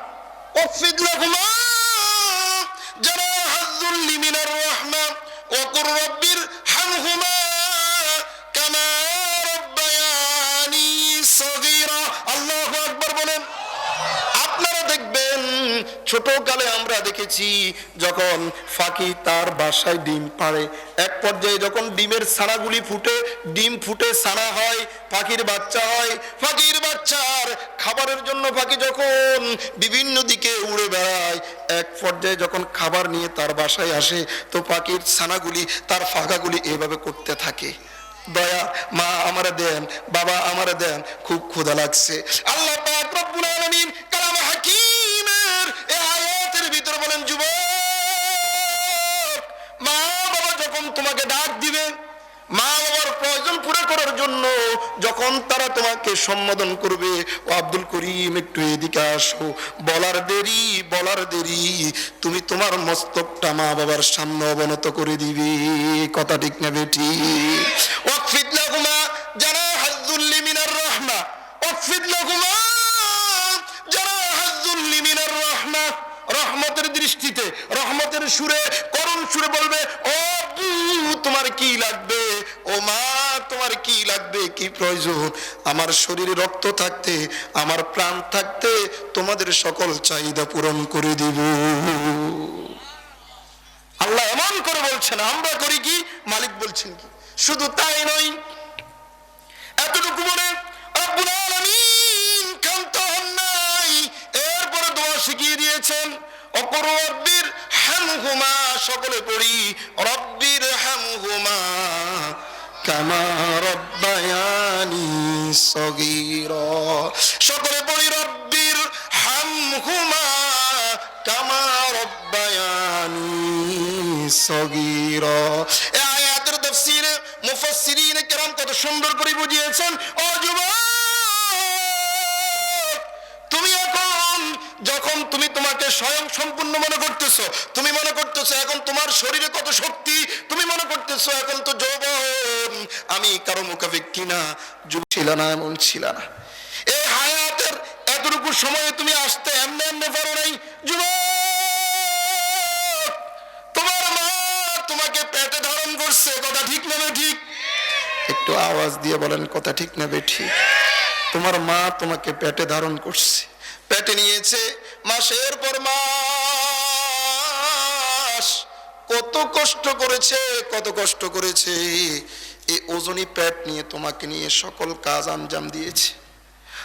ওয়াকফিদ লাহুমা জানাহাদ যুল্লি মিনার রাহমা ওয়া কুর রাব্বির হামহুমা কামা রাব্বায়ানি সগীরা। আল্লাহু আকবার বলেন। আপনারা দেখবেন ছোটকালে আমরা দেখেছি যখন ফাঁকি তার বাসায় ডিম পাড়ে, এক পর্যায়ে যখন ডিমের ছানাগুলি ফুটে, ডিম ফুটে ছানা হয়, পাখির বাচ্চা হয়, পাখির বাচ্চার খাবারের জন্য পাখি যখন বিভিন্ন দিকে উড়ে বেড়ায়, এক পর্যায়ে যখন খাবার নিয়ে তার বাসায় আসে তো পাখির ছানাগুলি তার ফাঁকাগুলি এভাবে করতে থাকে, দয়া মা আমারে দেন, বাবা আমারে দেন, খুব ক্ষুধা লাগছে। আল্লাহ পাক রব্বুল আলামিন কালাম হাকীমের এই আয়াতের ভিতর বলেন যুবক, মা বাবা যখন তোমাকে ডাক দিবে, মা বাবার প্রয়োজন পুরো করার জন্য যখন তারা তোমাকে সম্বোধন করবে, ও আব্দুল করিম একটু এদিকে আসো, বলার দেরি তুমি তোমার মস্তকটা মা বাবার সামনে অবনত করে দিবে। কথা ঠিক না বেঠিক? ওয়াকফিদ লাহুমা জানাহাদ যুল্লি মিনার রাহমা, ওয়াকফিদ লাহুমা জানাহাদ যুল্লি মিনার রাহমা। রহমতের দৃষ্টিতে, রহমতের সুরে, করুণ সুরে বলবে ও তোমার কি লাগবে, ও মা তোমার কি লাগবে, কি প্রয়োজন? আমার শরীরে রক্ত থাকতে, আমার প্রাণ থাকতে তোমাদের সকল চাহিদা পূরণ করে দিব। আল্লাহ এমন করে বলছেন, আমরা করি কি? মালিক বলছেন কি? শুধু তাই নয়, এতটুকু বলে রব্বুল আলামিন ক্ষান্ত হন নাই, এরপরে দোয়া শিখিয়ে দিয়েছেন অপর রব্বির হামহুমা। সকলে পড়ি রব্বির হামহুমা কামা রব্বায়ানি সগীরা। সকলে পড়ি রব্বির হামহুমা কামা রব্বায়ানি সগীরা। এই আয়াতের তাফসীরে মুফাসসিরিন কেরাম কত সুন্দর করে বুঝিয়েছেন। ও যুবক, তুমি এখন যখন তুমি তোমাকে স্বয়ং সম্পূর্ণ মনে করতেছো, তুমি মনে করতেছো এখন তোমার শরীরে কত শক্তি, তুমি মনে করতেছো এখন তো যৌবন, আমি কারো মুখাপেক্ষী না, যুব ছিল না, এমন ছিল না। এই হায়াতের এতটুকু সময়ে তুমি আসতে এমনি এমনি পারো নাই। যুবক, তোমার মা তোমাকে পেটে ধারণ করছে, কথা ঠিক না ঠিক? একটু আওয়াজ দিয়ে বলেন কথা ঠিক না ঠিক? তোমার মা তোমাকে পেটে ধারণ করছে, পেটে নিয়েছে মাসের পর মাস, কত কষ্ট করেছে, কত কষ্ট করেছে। এই ওজনী পেট নিয়ে তোমাকে নিয়ে সকল কাজ আঞ্জাম দিয়েছে।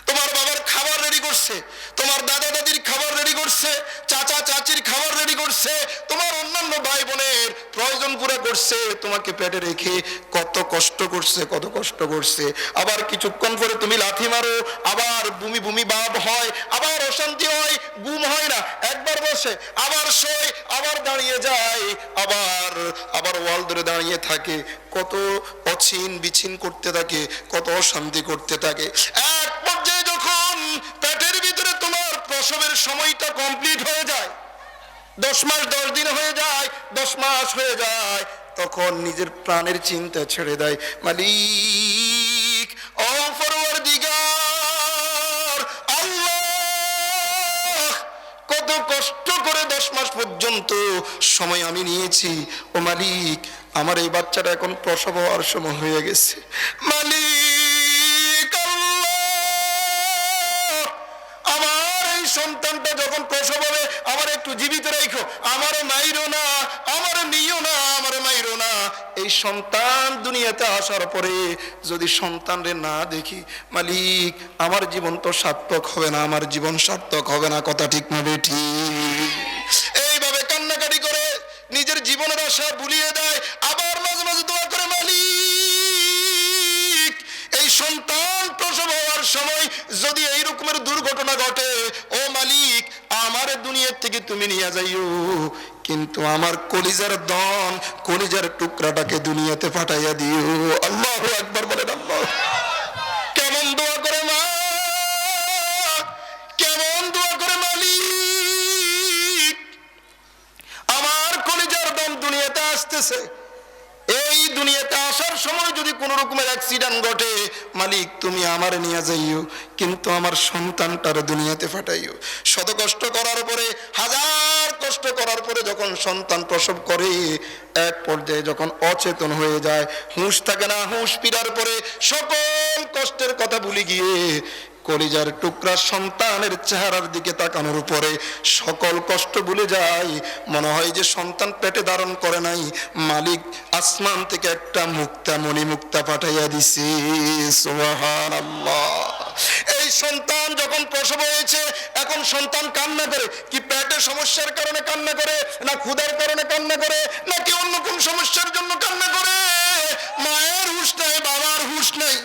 তোমার বাবার খাবার রেডি করছে, তোমার দাদা দাদির খাবার রেডি করছে, চাচা চাচির খাবার রেডি করছে, তোমার অন্যান্য ভাই বোনের প্রয়োজন পুরা করছে, তোমাকে পেটে রেখে কত কষ্ট করছে, কত কষ্ট করছে। আবার কিছুক্ষণ পরে তুমি লাথি মারো, আবার বমি বমি ভাব হয়, আবার অশান্তি হয়, ঘুম হয় না, একবার বসে আবার শোয়, আবার দাঁড়িয়ে যায়, আবার আবার ওয়াল ধরে দাঁড়িয়ে থাকে, কত অছিন বিছিন করতে থাকে, কত অশান্তি করতে থাকে। এক পর্যায়ে যখন পেটের ভিতরে তোমার প্রসবের সময়টা কমপ্লিট হয়ে যায়, 10 মাস 10 দিন হয়ে যায়, 10 মাস হয়ে যায়, তখন নিজের প্রাণের চিন্তা ছেড়ে দেয়। মালিক ও পরওয়ারদিগার আল্লাহ, কত কষ্ট করে 10 মাস পর্যন্ত সময় আমি নিয়েছি, ও মালিক আমার এই বাচ্চাটা এখন প্রসব হওয়ার সময় হয়ে গেছে। মালিক আল্লাহ, আমার এই সন্তানটা যখন প্রসব হবে আমার একটু জীবিত রেখো, আমারে মাইরো না, আমারে নিও না, আমারে মাইরো না। এই সন্তান দুনিয়াতে আসার পরে যদি সন্তানরে না দেখি, মালিক আমার জীবন তো সার্থক হবে না, আমার জীবন সার্থক হবে না, কথা ঠিক না বেঠিক? এইভাবে কান্নাকাটি করে নিজের জীবনের আশা ভুলিয়ে দেয়। আবার মাঝে মাঝে দোয়া করে, মালিক এই সন্তান প্রসব হওয়ার সময় যদি এই রকমের দুর্ঘটনা ঘটে, ও মালিক আমার দুনিয়ার থেকে তুমি নিয়ে যাইও, কিন্তু আমার কলিজার দন, কলিজার টুকরাটাকে দুনিয়াতে পাঠাইয়া দিও। আল্লাহু আকবার বলেন। আল্লাহ, কেমন দোয়া করে মা, কেমন দোয়া করে মালিক, আমার কলিজার দম দুনিয়াতে আসতেছে, এই দুনিয়াতে আসার সময় যদি কোন রকমের অ্যাক্সিডেন্ট ঘটে, মালিক তুমি আমার নিয়ে যাইও, কিন্তু আমার সন্তানটার দুনিয়াতে পাঠাইও। শত কষ্ট করার পরে, হাজার কষ্ট করার পরে যখন সন্তান প্রসব করে, এক পর্যায়ে যখন অচেতন হয়ে যায়, হুঁশ থাকে না, হুঁশ ফিরার পরে সকল কষ্টের কথা ভুলে গিয়ে কলিজার টুকরা সন্তানের চেহারার দিকে তাকানোর উপরে সকল কষ্ট ভুলে যায়। মনে হয় যে সন্তান পেটে ধারণ করে নাই, মালিক আসমান থেকে একটা মুক্তা মণি মুক্তা পাঠাইয়া দিছে। সুবহানাল্লাহ। এই সন্তান যখন প্রসব হয়েছে, এখন সন্তান কান্না করে, কি পেটে সমস্যার কারণে কান্না করে, না ক্ষুধার কারণে কান্না করে, নাকি অন্য কোন সমস্যার জন্য কান্না করে? মায়ের হুঁশ নাই, বাবার হুঁশ নাই,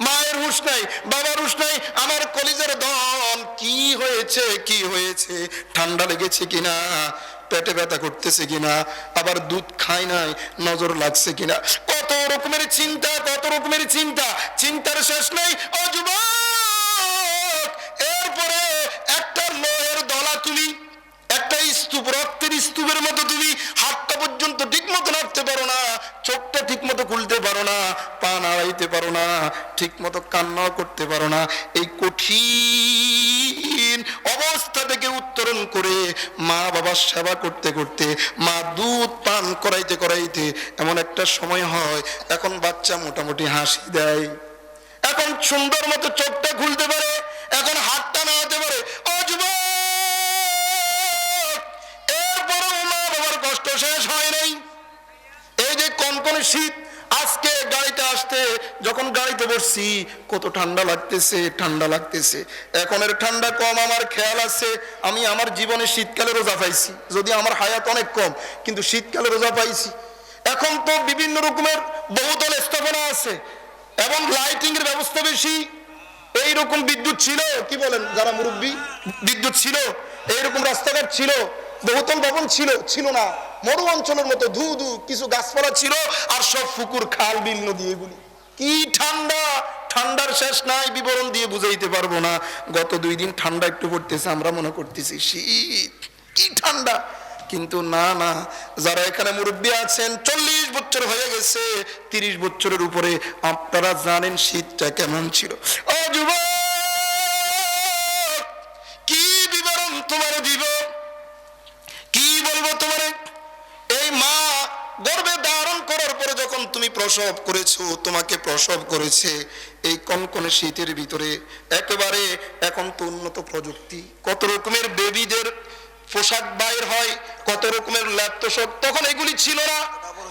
মায়ের হুঁশ নাই, বাবার হুঁশ নাই। আমার কলিজার ধন কি হয়েছে, কি হয়েছে, ঠান্ডা লেগেছে কিনা, পেটে ব্যথা করতেছে কিনা, আবার দুধ খায় নাই, নজর লাগছে কিনা, কত রকমের চিন্তা, কত রকমের চিন্তা, চিন্তার শেষ নেই। ও যুবক, এরপরে একটা লোহের দলা তুলি, একটা স্তূপ, রক্তের স্তূপের মতো তুমি হাতটা পর্যন্ত ঠিক মতো নাড়তে পারো না, চোখটা ঠিক মতো খুলতে পারো না, পা নাড়াইতে পারো না, ঠিক মতো কান্নাও করতে পারো না। এই কঠিন অবস্থা থেকে উত্তরণ করে মা বাবার সেবা করতে করতে, মা দুধ পান করাইতে করাইতে এমন একটা সময় হয়, এখন বাচ্চা মোটামুটি হাসি দেয়, এখন সুন্দর মতো চোখটা খুলতে পারে, এখন হাতটা নাড়াতে পারে। ও যুবক, এরপরেও মা বাবার কষ্ট শেষ হয় নাই। এই যে কনকনে শীত, আজকে গাড়িতে আসতে যখন গাড়িতে বসছি, কত ঠান্ডা লাগতেছে, ঠান্ডা লাগতেছে। এখনের ঠান্ডা কম, আমার খেয়াল আছে আমি আমার জীবনে শীতকালে রোজা পাইছি, যদি আমার হায়াত অনেক কম, কিন্তু শীতকালে রোজা পাইছি। এখন তো বিভিন্ন রকমের বহুতল স্থাপনা আছে এবং লাইটিং এর ব্যবস্থা বেশি। এইরকম বিদ্যুৎ ছিল, কি বলেন যারা মুরব্বী, বিদ্যুৎ ছিল, এইরকম রাস্তাঘাট ছিল, বহুতল ভবন ছিল, ছিল না। মরু অঞ্চলের মতো ধু ধু কিছু গাছপালা ছিল, আর সব পুকুর, খাল, বিল, নদী, এগুলি। কি ঠান্ডা, ঠান্ডার শেষ নাই, বিবরণ দিয়ে বুঝাইতে পারবো না। গত 2 দিন ঠান্ডা একটু পড়তেছে, আমরা মনে করতেছি শীত, কি ঠান্ডা। কিন্তু না না, যারা এখানে মুরব্বী আছেন 40 বছর হয়ে গেছে, 30 বছরের উপরে, আপনারা জানেন শীতটা কেমন ছিল। ও যুবক, কি বিবরণ তোমার দিব, কি বলবো তোমারে। এই মা গর্ভে ধারণ করার পরে যখন তুমি প্রসব করেছো, তোমাকে প্রসব করেছে এই কনকনে শীতের ভিতরে, একেবারে এখন তো উন্নত প্রযুক্তি, কত রকমের বেবিদের পোশাক বাইর হয়, কত রকমের ল্যাপটপ, তখন এগুলি ছিল না।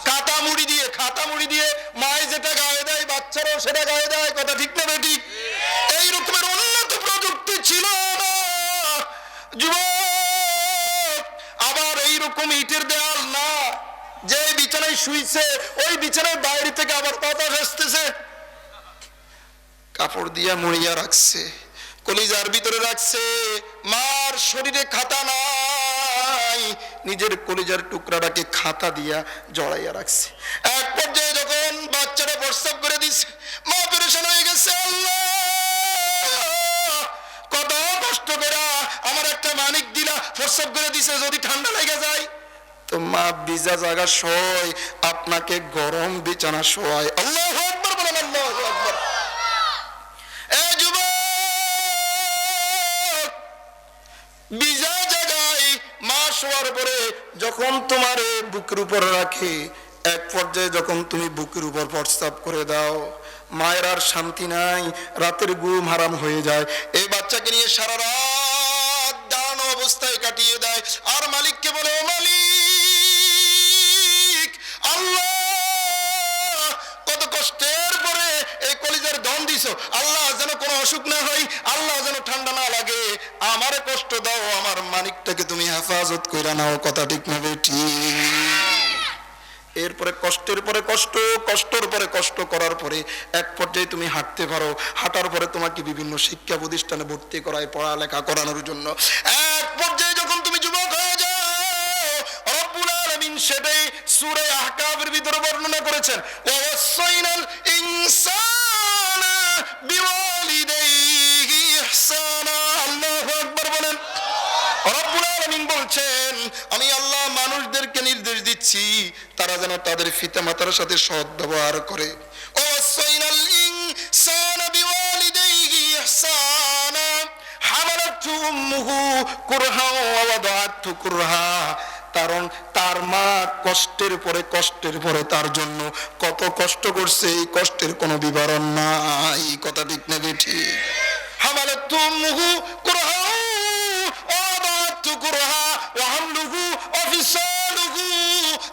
খাতা মুড়ি দিয়ে মায় যেটা গায়ে দেয়, বাচ্চারাও সেটা গায়ে দেয়, কথা ঠিক না বেটি? এই রকমের উন্নত প্রযুক্তি ছিল না যুবক। আবার এইরকম ইটের দেয়াল না, যে বিছানায় শুইছে ওই বিছানায় বাইরে থেকে আবার বাতাস আসতেছে, কাপড় দিয়া মুড়িয়া রাখছে, কলিজার ভিতরে রাখছে। মার শরীরে খাতা নাই, নিজের কলিজার টুকরাটাকে খাতা দিয়া জড়াইয়া রাখছে। এক পর্যায়ে যখন বাচ্চাটা প্রস্রাব করে দিছে, মা পেরেশান হয়ে গেছে। আল্লাহ, কত কষ্ট করে আমার একটা মানিক দিলা, প্রস্রাব করে দিছে, যদি ঠান্ডা লেগে যায়। তো মা ভিজা জায়গা শোয়, আপনাকে গরম বিছানা শোয়। আল্লাহু আকবার বলেন, আল্লাহু আকবার। এই যুবক, ভিজা জায়গায় মা শোয়ার পরে যখন তোমার বুকের উপর রাখে, এক পর্যায়ে যখন তুমি বুকের উপর প্রস্রাব করে দাও, মায়ের আর শান্তি নাই, রাতের ঘুম হারাম হয়ে যায়। এই বাচ্চাকে নিয়ে সারা রাত দাঁড়ানো অবস্থায় কাটিয়ে দেয়, আর মালিককে বলে, ও মালিক, আল্লাহ কত কষ্টের পরে এই কলিজার দম দিছো, আল্লাহ যেন কোনো অসুখ না হয়, আল্লাহ যেন ঠান্ডা না লাগে, আমারে কষ্ট দাও, আমার মানিকটাকে তুমি হেফাজত কইরা নাও, কথা ঠিক না বেটি? এরপরে কষ্টের পরে কষ্ট, কষ্টের পরে কষ্ট করার পরে এক পর্যায়ে তুমি হাঁটতে পারো, হাঁটার পরে তোমাকে বিভিন্ন শিক্ষা প্রতিষ্ঠানে ভর্তি করায়, পড়ালেখা করানোর জন্য। এক পর্যায়ে যখন তুমি যুবক হয়ে যাও, রব্বুল আলামিন সেটাই সূরা আহকাফের ভিতরে বর্ণনা করেছেন, ওয়াসাইনাল ইনসানা বিওয়ালিদাইহি ইহসানা। আল্লাহু আকবার বলেন। রব্বুল আলামিন বলছেন, আমি আল্লাহ মানুষদেরকে নির্দেশ দিচ্ছি তারা যেন তাদের পিতামাতার সাথে সৎ ব্যবহার করে। ওয়াসাইনাল ইনসানা বিওয়ালিদাইহি ইহসানা হামালাতহু উম্মুহু কুরহা ওয়া ওয়াদাআতহু কুরহা। কারণ তার মা কষ্টের পরে তার জন্য কত কষ্ট করছে, এই কষ্টের কোনো বিবরণ নাই, কথা ঠিক না বেঠি? হামালাতহু উম্মুহু কুরহা ওয়া ওয়াদাআতহু কুরহা ওয়া হামলুহু ওয়া ফিসালুহু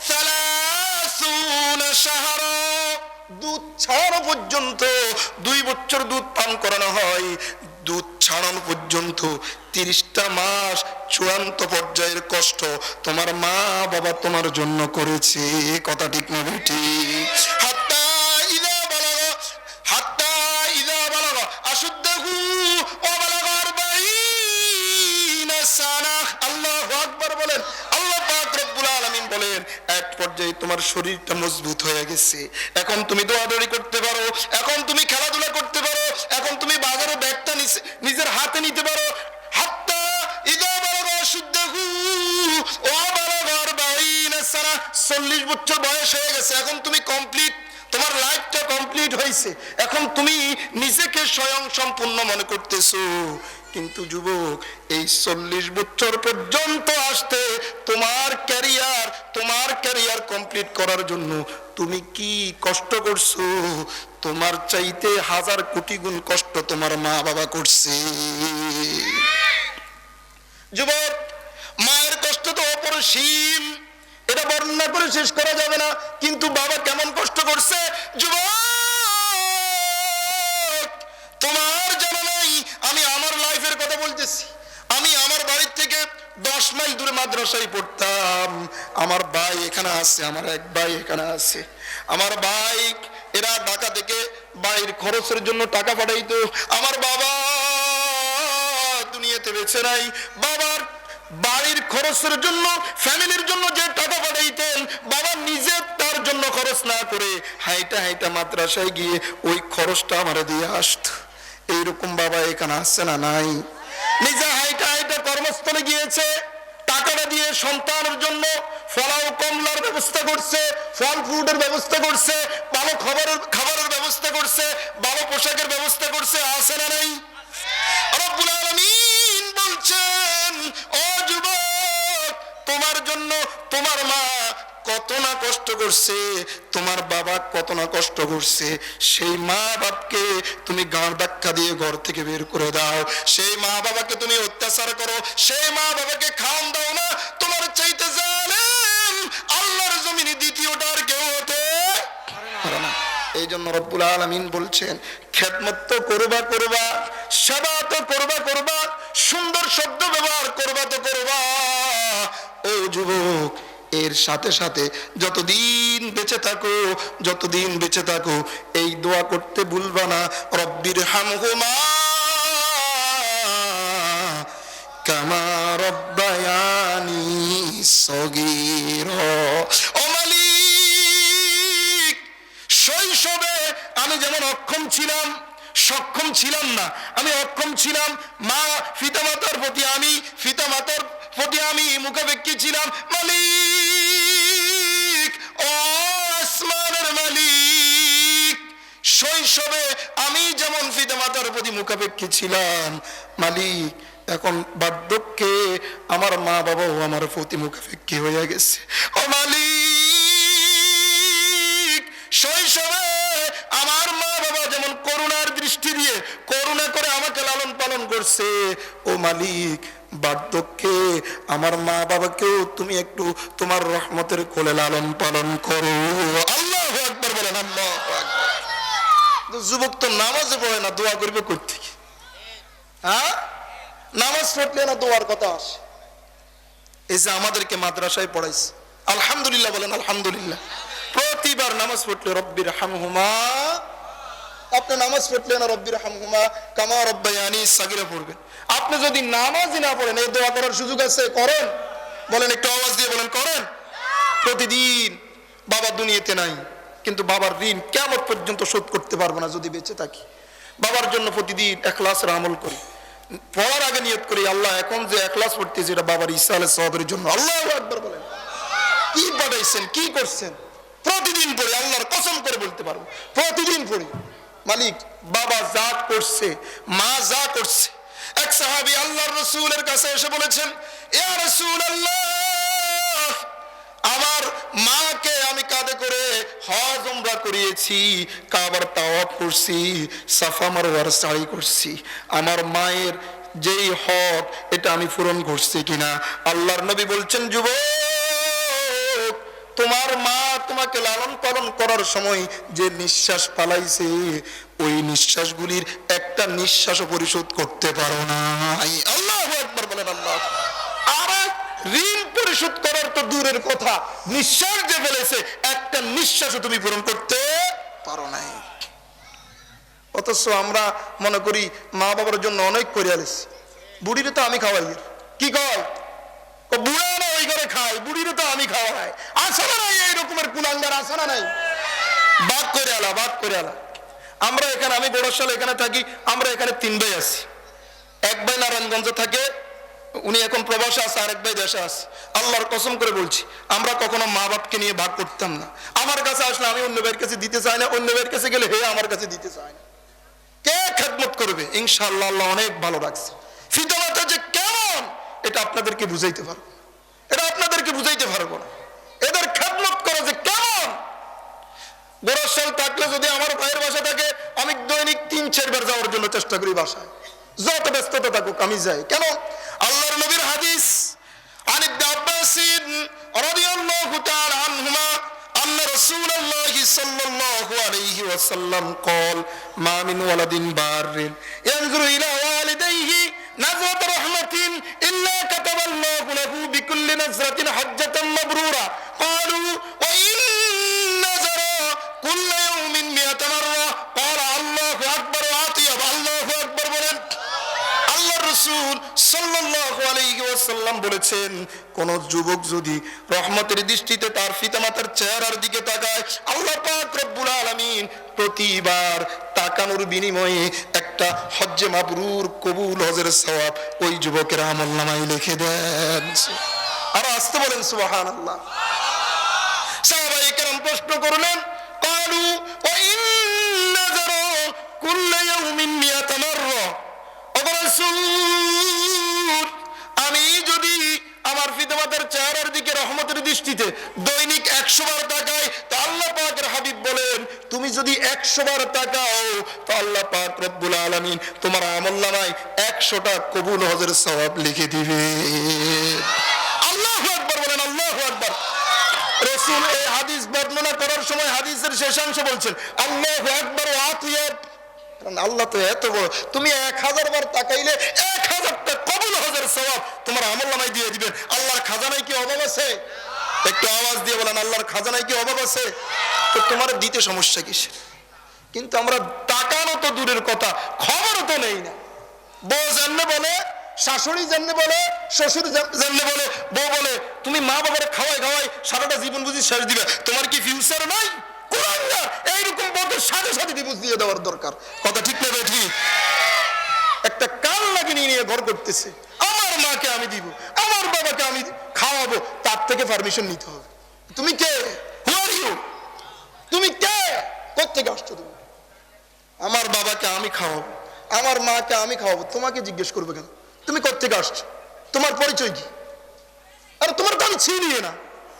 30 শাহরা। দুধ ছাড়ানো পর্যন্ত 2 বছর দুধ পান করানো হয়, দুধ ছাড়ানো পর্যন্ত 30টা মাস চূড়ান্ত পর্যায়ের কষ্ট তোমার মা বাবা তোমার জন্য করেছে, কথা ঠিক না বেটি? হাত্তা ইযা বালাগা আশুদ্দাহু ওয়া বালাগা 40 সানা। আল্লাহু আকবার বলেন। আল্লাহ পাক রব্বুল আলামিন বলেন, এক পর্যায়ে তোমার শরীরটা মজবুত হয়ে গেছে, এখন তুমি দৌড়াদৌড়ি করতে পারো, এখন তুমি খেলাধুলা করতে পারো, এখন তুমি বাজারে ব্যাগটা নিজের হাতে নিতে পারো। হাত্তা ইযা বালাগা আশুদ্দাহু ওয়া বালাগা 40 সানা, 40 বছর বয়স হয়ে গেছে, এখন তুমি কমপ্লিট, তোমার লাইফটা কমপ্লিট হয়েছে, এখন তুমি নিজেকে স্বয়ং সম্পূর্ণ মনে করতেছো। কিন্তু যুবক, এই 40 বছর পর্যন্ত আসতে তোমার ক্যারিয়ার কমপ্লিট করার জন্য তুমি কি কষ্ট করছো? তোমার চাইতে 1000 কোটি গুণ কষ্ট তোমার মা বাবা করছে। যুবক, মায়ের কষ্ট তো অপরিসীম, এটা বর্ণনা করে শেষ করা যাবে না, কিন্তু বাবা কেমন কষ্ট করছে যুবক তোমার জানা নাই। আমি আমার লাইফের কথা বলতেছি, আমি আমার বাড়ির থেকে 10 মাইল দূরে মাদ্রাসায় পড়তাম। আমার ভাই এখানে আছে, আমার এক ভাই এখানে আছে। আমার ভাই এরা ঢাকা থেকে বাইর খরচের জন্য টাকা পাঠাইতো। আমার বাবা দুনিয়াতে বেঁচে নাই, বাবার বাড়ির খরচের জন্য, ফ্যামিলির জন্য যে টাকা পাঠাইতেন, বাবা নিজে আমার জন্য খরচ না করে হাইটা হাইটা মাদ্রাসায় গিয়ে ওই খরচটা আমারে দিয়ে আসতো। এইরকম বাবা এখানে আসছে না নাই? নিজে হাইটা হাইটা কর্মস্থলে গিয়েছে, টাকাটা দিয়ে সন্তানের জন্য ফলাও কমলার ব্যবস্থা করছে, ফল ফ্রুটের ব্যবস্থা করছে, ভালো খাবারের ব্যবস্থা করছে, ভালো পোশাকের ব্যবস্থা করছে। আছে না নাই? রব্বুল আলামিন বলছেন, ও যুবক, তোমার জন্য তোমার মা কত না কষ্ট করছে, তোমার বাবা কত না কষ্ট করছে। সেই মা বাপকে তুমি গাঁড় ধাক্কা দিয়ে ঘর থেকে বের করে দাও, সেই মা বাবাকে তুমি অত্যাচার করো, সেই মা বাবাকে খাওয়ান দাও না, তোমার চাইতে জালেম আল্লাহর জমিনে দ্বিতীয়টা আর কেউ হতে পারে না। এই জন্য রব্বুল আলামিন বলছেন, খেদমত তো করবা, সেবা তো করবা, সুন্দর শব্দ ব্যবহার করবা তো করবা। ও যুবক, এর সাথে সাথে যতদিন বেঁচে থাকো এই দোয়া করতে ভুলবা না, রব্বির হামহুমা কামা রব্বায়ানি সগীরা। ও মালিক, শৈশবে আমি যেমন সক্ষম ছিলাম না, আমি অক্ষম ছিলাম, পিতামাতার প্রতি আমি মুখাপেক্ষী ছিলাম। মালিক, ও আসমানের মালিক, শৈশবে আমি যেমন পিতামাতার প্রতি মুখাপেক্ষী ছিলাম, মালিক এখন বার্ধক্যে আমার মা বাবাও আমার প্রতি মুখাপেক্ষী হয়ে গেছে। ও মালিক, শৈশবে আমার মা বাবা যেমন করুণার দৃষ্টি দিয়ে করুণা করে আমাকে লালন পালন করছে, ও মালিক বার্ধক্যে আমার মা বাবাকেও তুমি একটু তোমার রহমতের কোলে লালন পালন করো। আল্লাহু আকবার বলেন, আল্লাহু আকবার। যুবক তো নামাজে পড়ে না, দোয়া করবে কই থেকে? হ্যাঁ, নামাজ পড়লে না দোয়ার কথা আসে। এই যে আমাদেরকে মাদ্রাসায় পড়াইছে, আলহামদুলিল্লাহ বলেন, আলহামদুলিল্লাহ। প্রতিবার নামাজ পড়লে রব্বির হামহুমা, আপনি নামাজ পড়লে না রব্বির হামহুমা কামা রব্বায়ানি সাগীরা পড়বেন। আপনি যদি নামাজই না পড়েন, এই দোয়া করার সুযোগ আছে? করেন? বলেন, একটু আওয়াজ দিয়ে বলেন, করেন? প্রতিদিন বাবা দুনিয়াতে নাই, কিন্তু বাবার ঋণ কিয়ামত পর্যন্ত শোধ করতে পারবো না যদি বেঁচে থাকি। বাবার জন্য প্রতিদিন ইখলাসের আমল করি, পড়ার আগে নিয়ত করি, আল্লাহ এখন যে ইখলাস পড়তেছি এটা বাবার ঈসা আলাইহিস সালামের জন্য। আল্লাহু আকবার বলেন। কি পাঠাইছেন, কি করছেন? প্রতিদিন পড়ি, আল্লাহর কসম করে বলতে পারবো, প্রতিদিন পড়ি। মালিক বাবা যা করছে, মা যা করছে। এক সাহাবী আল্লাহর রাসূলের কাছে এসে বলেছেন, ইয়া রাসূলুল্লাহ, আমার মাকে আমি কাঁধে করে হজ উমরা করিয়েছি, কাবার তাওয়াফ করছি, সাফা মারওয়ার সাই করছি, আমার মায়ের যেই হক এটা আমি পূরণ করছি কিনা? আল্লাহর নবী বলছেন, যুবক, তোমার মা তোমাকে লালন পালন করার সময় যে নিঃশ্বাস পালাইছে, ওই নিঃশ্বাসগুলির একটা নিঃশ্বাসও পরিশোধ করতে পারো না। আল্লাহু আকবার বলেন, আল্লাহ। আর ঋণ পরিশোধ করার তো দূরের কথা, নিঃশ্বাস যে ফেলেছে একটা নিঃশ্বাসও তুমি পূরণ করতে পারো নাই। অথচ আমরা মনে করি মা বাবার জন্য অনেক করে আলিস। বুড়িরে তো আমি খাওয়াই, কি কয়? বুড়া না ওই করে খাই, বুড়িরে তো আমি খাওয়াই। আসে না নাই এই রকমের কুলাঙ্গার? আসে না নাই? বাদ করে আলা। আমরা এখানে, আমি বড়শালে এখানে থাকি, আমরা এখানে 3 ভাই আছি। এক ভাই নারায়ণগঞ্জে থাকে, উনি এখন প্রবাসে আছে, আরেক ভাই দেশে আছে। আল্লাহর কসম করে বলছি, আমরা কখনো মা বাপকে নিয়ে ভাগ করতাম না। আমার কাছে আসলে আমি অন্য ভাইয়ের কাছে দিতে চাই না, অন্য ভাইয়ের কাছে গেলে হে আমার কাছে দিতে চায় না। কে খেদমত করবে? ইনশাআল্লাহ আল্লাহ অনেক ভালো রাখছে। পিতামাতা যে কেমন এটা আপনাদেরকে বুঝাইতে পারবো, না। এদের খেদমত করে যে কেমন। বড়শাল থাকলে যদি আমার ভাইয়ের বাসা থাকে, আমি দৈনিক 3-4 বার যাওয়ার জন্য চেষ্টা করি বাসায়, যত ব্যস্ততা থাকুক আমি যাই। কেন? আল্লাহর নবীর হাদিস, আন ইবনে আব্বাস রাদিয়াল্লাহু তাআলা আনহুমা আন্না রাসূলুল্লাহ সাল্লাল্লাহু আলাইহি ওয়াসাল্লাম قال ما من ولد بار ينظر الى والديه نظرة رحمة الا كتب الله له بكل نظرة حجة مبرورة قالوا وإن نظر كل يوم 100 مرة قال الله أكبر وأطيب। الله أكبر বলেন। আল্লাহর রাসূল রাসূল সাল্লাল্লাহু আলাইহি ওয়াসাল্লাম বলেছেন, কোন যুবক যদি রহমতের দৃষ্টিতে তার পিতামাতার চেহারার দিকে তাকায়, আল্লাহ পাক রব্বুল আলামিন প্রতিবার তাকানোর বিনিময়ে একটা হজ্জে মাবরুর কবুল হজের সওয়াব ওই যুবকের আমলনামায় লিখে দেন। আর আসতে বলেন সুবহানাল্লাহ। সাহাবায়ে কেরাম প্রশ্ন করলেন, ক্বালু ওয়া ইন্না যারা কুল্লা ইয়াউমিন মিয়াতা মাররা, ও রাসূল, আমি যদি আমার পিতামাতার চেহারার দিকে রহমতের দৃষ্টিতে দৈনিক 100 বার তাকাই, তো আল্লাহ পাকের হাবিব বলেন, তুমি যদি 100 বার তাকাও তো আল্লাহ পাক রব্বুল আলামিন তোমার আমলনামায় 100টা কবুল হজের সওয়াব লিখে দিবে। আল্লাহু আকবার বলেন, আল্লাহু আকবার। রাসূল এই হাদিস বর্ণনা করার সময় হাদিসের শেষাংশ বলছেন আল্লাহু আকবার ওয়া আতিয়াব, কারণ আল্লাহ তো এত বড়, তুমি 1000 বার তাকাইলে 1000টা কবুল হজের সওয়াব তোমার আমলনামায় দিয়ে দিবেন। আল্লাহর খাজানায় কি অভাব আছে? একটু আওয়াজ দিয়ে বলেন, আল্লাহর খাজানায় কি অভাব আছে? তো তোমার দিতে সমস্যা কিসের? কিন্তু আমরা তাকানো তো দূরের কথা, খবরও তো নেই না। বউ জানলে বলে, শাশুড়ি জানলে বলে, শ্বশুর জানলে বলে, বউ বলে তুমি মা বাবার খাওয়াই খাওয়াই সারাটা জীবন বুঝি শেষ দিবে, তোমার কি ফিউচার নাই? কোরআন না, এইরকম বউদের সাথে সাথে ডিভোর্স দিয়ে দেওয়ার দরকার। কথা ঠিক না ঠিক? একটা কান লাগিয়ে নিয়ে ঘর করতেছে, আমার মাকে আমি দিব, আমার বাবাকে আমি খাওয়াবো, তার থেকে পারমিশন নিতে হবে। তুমি কে? হু আর ইউ? তুমি কে? কোত্থেকে আসছো তুমি? আমার বাবাকে আমি খাওয়াবো, আমার মাকে আমি খাওয়াবো, তোমাকে জিজ্ঞেস করবে কেন? তুমি কোত্থেকে আসছো? তোমার পরিচয় কি? আরে তোমার তো আমি চিনি না,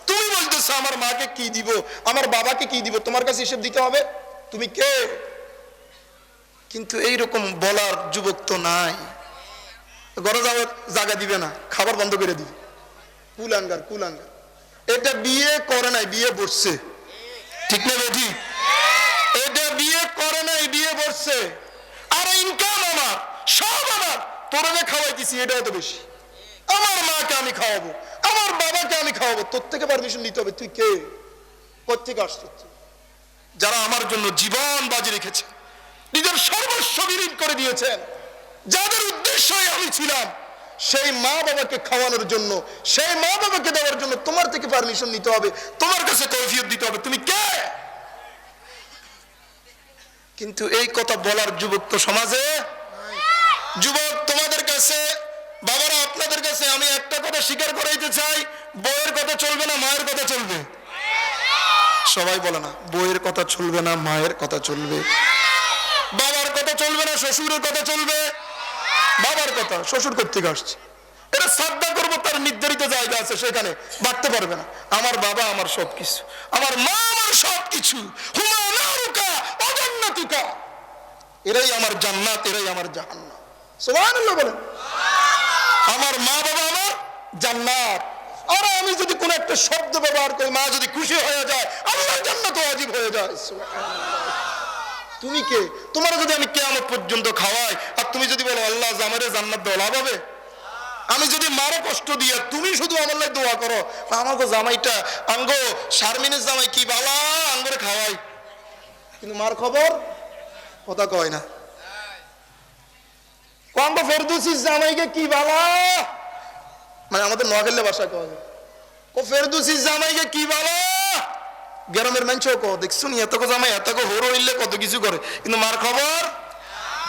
তুমি বলতেছো আমার মাকে কি দিব, আমার বাবাকে কি দিব, তোমার কাছে হিসেব দিতে হবে। তুমি কে? কিন্তু এইরকম বলার যুবক তো নাই। ঘরে যাওয়ার জায়গা দিবে না, খাবার বন্ধ করে দিবে। কুলাঙ্গার, কুলাঙ্গার। এটা বিয়ে করে নাই, বিয়ে বসছে। ঠিক না বেঠি? এটা বিয়ে করে নাই, বিয়ে বসছে। আর ইনকাম আমার, সব আমার, তোরা যে খাওয়াইতেছি এটাও তো বেশি। আমার মাকে আমি খাওয়াবো, আমার বাবাকে আমি খাওয়াবো, তোর থেকে পারমিশন নিতে হবে। তুই কে? কোত্থেকে আসছিস? যারা আমার জন্য জীবন বাজি রেখেছে, নিজের সর্বস্ব বিলীন করে দিয়েছেন, যাদের উদ্দেশ্যই আমি ছিলাম, সেই মা বাবাকে খাওয়ানোর জন্য, সেই মা বাবাকে দেওয়ার জন্য তোমার থেকে পারমিশন নিতে হবে, তোমার কাছে কৈফিয়ত দিতে হবে। তুমি কে? কিন্তু এই কথা বলার যুবক তো সমাজে। যুবক তোমাদের কাছে, বাবারা আপনাদের কাছে আমি একটা কথা স্বীকার করাইতে চাই, বউয়ের কথা চলবে না মায়ের কথা চলবে? সবাই বলে না, বউয়ের কথা চলবে না মায়ের কথা চলবে, বাবার কথা চলবে না শ্বশুরের কথা চলবে। বাবার কথা, শ্বশুর কোত্থেকে আসছে? এটা শ্রদ্ধা করবো, তার নির্ধারিত জায়গা আছে, সেখানে বাড়তে পারবে না। আমার বাবা আমার সবকিছু, আমার মা আমার সবকিছু, হুমা নারুকা অজান্নাতুকা, এরাই আমার জান্নাত, এরাই আমার জাহান্নাম। সুবহানাল্লাহ বলেন। আমার মা বাবা আমার জান্নাত। আর আমি যদি কোন একটা শব্দ ব্যবহার করি, মা যদি খুশি হয়ে যায়, আল্লাহর জান্নাত ওয়াজিব হয়ে যায়। সুবহানাল্লাহ। তুমি কে? তোমার যদি আমি কিয়ামত পর্যন্ত খাওয়াই, আর তুমি যদি বলো আল্লাহ জামাইরে জান্নাত দাও, লাভ হবে? আমি যদি মারো কষ্ট দিয়ে, তুমি শুধু আমার লাগে দোয়া করো, আমাকে জামাইটা আঙ্গো শারমিনের জামাই কি বালা আঙ্গরে খাওয়াই, কিন্তু মার খবর কথা কয় না। আঙ্গো ফেরদৌসির জামাইকে কি বালা, মানে আমাদের নোয়াখালী ভাষা কয়, ও ফেরদৌসির জামাইকে কি বালা, গ্রামের মানুষও কো দেখছো নি এত জামাই এত হরো হইলে কত কিছু করে, কিন্তু মার খবর,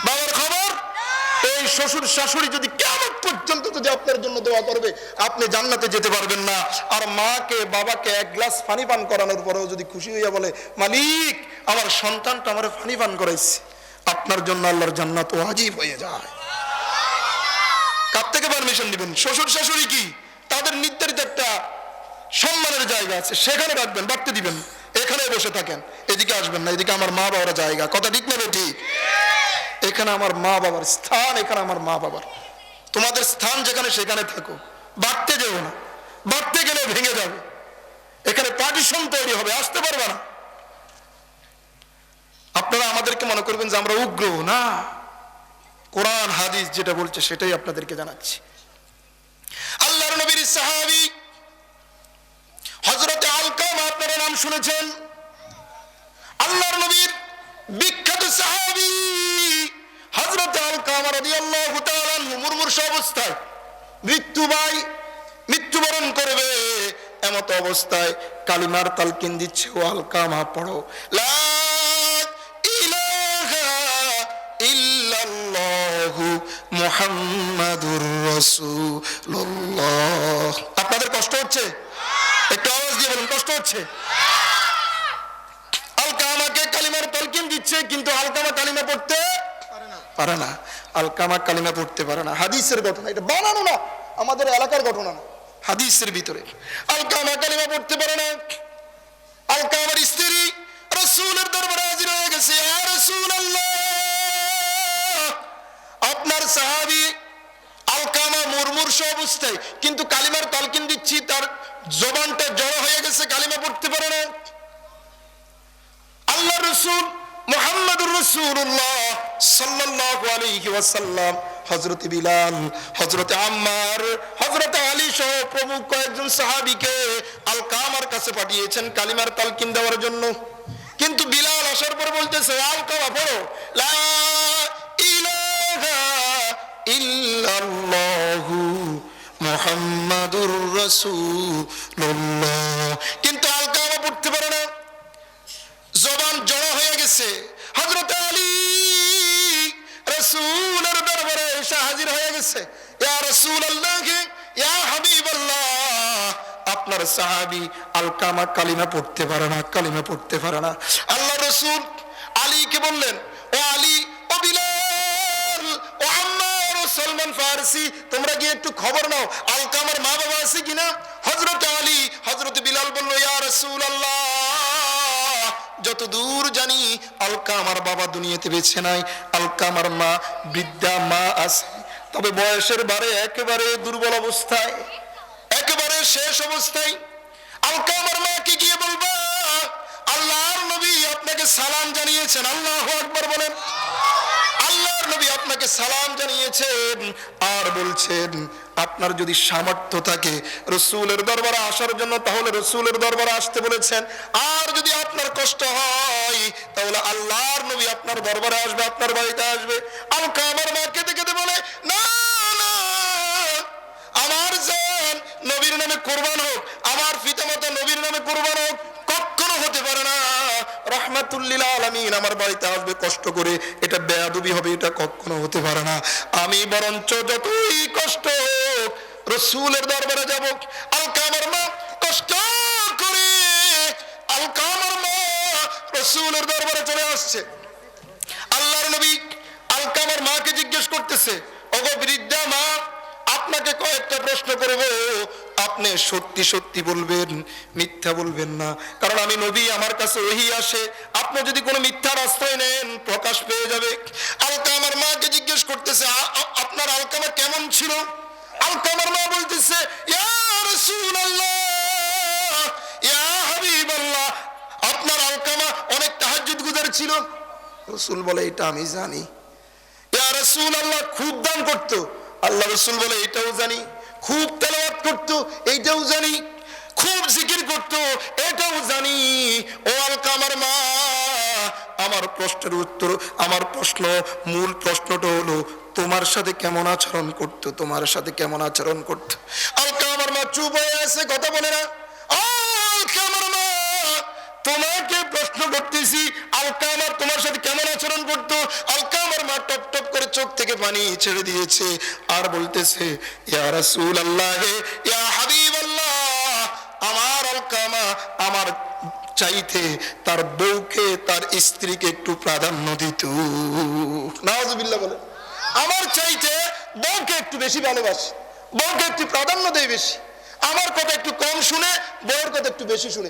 বাবার খবর। এই শ্বশুর শাশুড়ি যদি কিয়ামত পর্যন্ত যদি আপনার জন্য দোয়া করবে, আপনি জান্নাতে যেতে পারবেন না। আর মাকে বাবাকে এক গ্লাস পানি পান করানোর পরেও যদি খুশি হইয়া বলে মালিক আমার সন্তানটা আমার পানি পান করাইছে, আপনার জন্য আল্লাহর জান্নাত ওয়াজিব হয়ে যায়। কার থেকে পারমিশন দিবেন? শ্বশুর শাশুড়ি কি তাদের নির্ধারিত একটা সম্মানের জায়গা আছে, সেখানে রাখবেন, বাড়তে দিবেন। এখানে বসে থাকেন, এদিকে আসবেন না, এদিকে আমার মা বাবার জায়গা। কথা ঠিক না ঠিক? এখানে আমার মা বাবার স্থান, এখানে আমার মা বাবার। তোমাদের স্থান যেখানে সেখানে থাকো, বাড়তে যেও না, বাড়তে গেলে ভেঙে যাবে। এখানে পার্টিশন তৈরি হবে, আসতে পারবে না। আপনারা আমাদেরকে মনে করবেন যে আমরা উগ্র, না, কোরআন হাদিস যেটা বলছে সেটাই আপনাদেরকে জানাচ্ছি। আল্লাহর নবীর সাহাবী হযরত আলকামা, আপনারা নাম শুনেছেন, আল্লাহর নবীর বিখ্যাত সাহাবী হযরত আলকামা রাদিয়াল্লাহু তাআলা আনহু মুমূর্ষু অবস্থায় মৃত্যুবরণ করবে, এমত অবস্থায় কালিমার তালকিন দিচ্ছে, ও আলকামা পড়ো লা ইলাহা ইল্লাল্লাহু মুহাম্মাদুর রাসূলুল্লাহ। আপনাদের কষ্ট হচ্ছে? একটু আওয়াজ দিয়ে বলুন, কষ্ট হচ্ছে? আলকামাকে কালিমার তালকিন দিচ্ছে, কিন্তু আলকামা কালিমা পড়তে পারে না। আলকামা কালিমা পড়তে পারে না। হাদিসের ঘটনা, এটা বানানো না, আমাদের এলাকার ঘটনা না, হাদিসের ভিতরে। আলকামা কালিমা পড়তে পারে না। আলকামার স্ত্রী রাসূলের দরবারে হাজির হয়ে গেছে, ইয়া রাসূলুল্লাহ, আপনার সাহাবী আলকামা মুরমুর্ষ অবস্থায়, কিন্তু কালিমার তালকিন দিচ্ছি, তার জবানটা জড়ো হয়ে গেছে, কালিমা পড়তে পারে না। আল্লাহ রাসূল মুহাম্মদুর রাসূলুল্লাহ সাল্লাল্লাহু আলাইহি ওয়াসাল্লাম হযরত বিলাল, হযরত আম্মার, হযরত আলী সহ প্রমুখ কয়েকজন সাহাবীকে আলকামার কাছে পাঠিয়েছেন কালিমার তালকিন দেওয়ার জন্য। কিন্তু বিলাল আসার পর বলতেছে, আলকামা পড়ো লা ইলাহা ইল্লাল্লাহু মুহাম্মাদুর রাসূলুল্লাহ। কিন্তু আলকামা পড়তে পারে না, জবান জড়ো হয়ে গেছে। হযরত আলী রাসূলের দরবারে এসে হাজির হয়ে গেছে, ইয়া রাসূলুল্লাহ, ইয়া হাবিবাল্লাহ, আপনার সাহাবী আলকামা কালিমা পড়তে পারে না, কালিমা পড়তে পারে না। আল্লাহ রাসূল আলীকে বললেন, ও আলী, ও বিলাল, ও আম্মার, ও সালমান ফারসি, তোমরা গিয়ে একটু খবর নাও আলকামার মা বাবা আছে কিনা। হযরত আলী, হযরত বিলাল বলল, ইয়া রাসূলুল্লাহ, যতদূর জানি আলকামার বাবা দুনিয়াতে বেঁচে নাই, আলকামার মা বৃদ্ধা মা আছে, তবে বয়সের ভারে একেবারে দুর্বল অবস্থায়, একেবারে শেষ অবস্থায়। আলকামার মাকে গিয়ে বলবা, আল্লাহর নবী আপনাকে সালাম জানিয়েছেন। আল্লাহু আকবার বলেন। আল্লাহর নবী আপনাকে সালাম জানিয়েছেন, আর বলছেন আপনার যদি সামর্থ্য থাকে রাসূলের দরবারে আসার জন্য, তাহলে রাসূলের দরবারে আসতে বলেছেন। আর যদি আপনার কষ্ট হয়, তাহলে আল্লাহর নবী আপনার দরবারে আসবে, আপনার বাড়িতে আসবে। আলকামার মা কেঁদে কেঁদে বলে, না না, আমার জান নবীর নামে কুরবান হোক, আমার পিতামাতা নবীর নামে কুরবান হোক, কখনো হতে পারে না। রাহমাতুল লিল আলামিন আমার বাড়িতে আসবে কষ্ট করে, এটা বেয়াদবি হবে, এটা কখনো হতে পারে না। আমি বরঞ্চ যতই কষ্ট হোক রাসূলের দরবারে যাব। আলকামার মা কষ্ট করে, আলকামার মা রাসূলের দরবারে চলে আসছে। আল্লাহর নবী আলকামার মাকে জিজ্ঞেস করতেছে, ওগো বৃদ্ধা মা, আপনাকে কয়েকটা প্রশ্ন করব, আপনি সত্যি সত্যি বলবেন, মিথ্যা বলবেন না, কারণ আমি নবী, আমার কাছে ওহী আসে, আপনি যদি কোনো মিথ্যার আশ্রয় নেন প্রকাশ পেয়ে যাবে। আলকামার মাকে জিজ্ঞেস করতেছে, আপনার আলকামা কেমন ছিল? আলকামার মা বলতেছে, ইয়া রাসূলুল্লাহ, ইয়া হাবিবাল্লাহ, আপনার আলকামা অনেক তাহাজ্জুদ গুজার ছিল। রাসূল বলে, এটা আমি জানি। ইয়া রাসূলুল্লাহ, খুব দান করতো। আল্লাহ রাসূল বলে, এটাও জানি। খুব তেলাওয়াত করতো, এইটাও জানি। খুব জিকির করতো, এটাও জানি। ও আলকামার মা, আমার প্রশ্নের উত্তর, আমার প্রশ্ন, মূল প্রশ্নটা হলো, তোমার সাথে কেমন আচরণ করতো, তোমার সাথে কেমন আচরণ করতো? আলকামার মা চুপ হয়ে আছে, কথা বলে না। আলকামার মা, তোমাকে প্রশ্ন করতেছি, আলকামার তোমার সাথে কেমন আচরণ করতো? আলকামার মা টপ টপ করে চোখ থেকে পানি ছেড়ে দিয়েছে, আর বলতেছে, ইয়া রাসূলুল্লাহ, ইয়া হাবিবাল্লাহ, আমার আলকামা আমার চাইতে তার বউকে, তার স্ত্রীকে একটু প্রাধান্য দিত। নাউযুবিল্লাহ বলে, আমার চাইতে বউকে একটু বেশি ভালোবাসে, বউকে একটু প্রাধান্য দেয় বেশি, আমার কথা একটু কম শুনে, বউয়ের কথা একটু বেশি শুনে,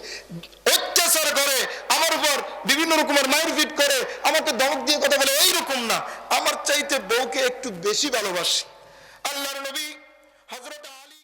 অত্যাচার করে আমার উপর, বিভিন্ন রকমের মারপিট করে, আমাকে ধমক দিয়ে কথা বলে, এইরকম না, আমার চাইতে বউকে একটু বেশি ভালোবাসে। আল্লাহর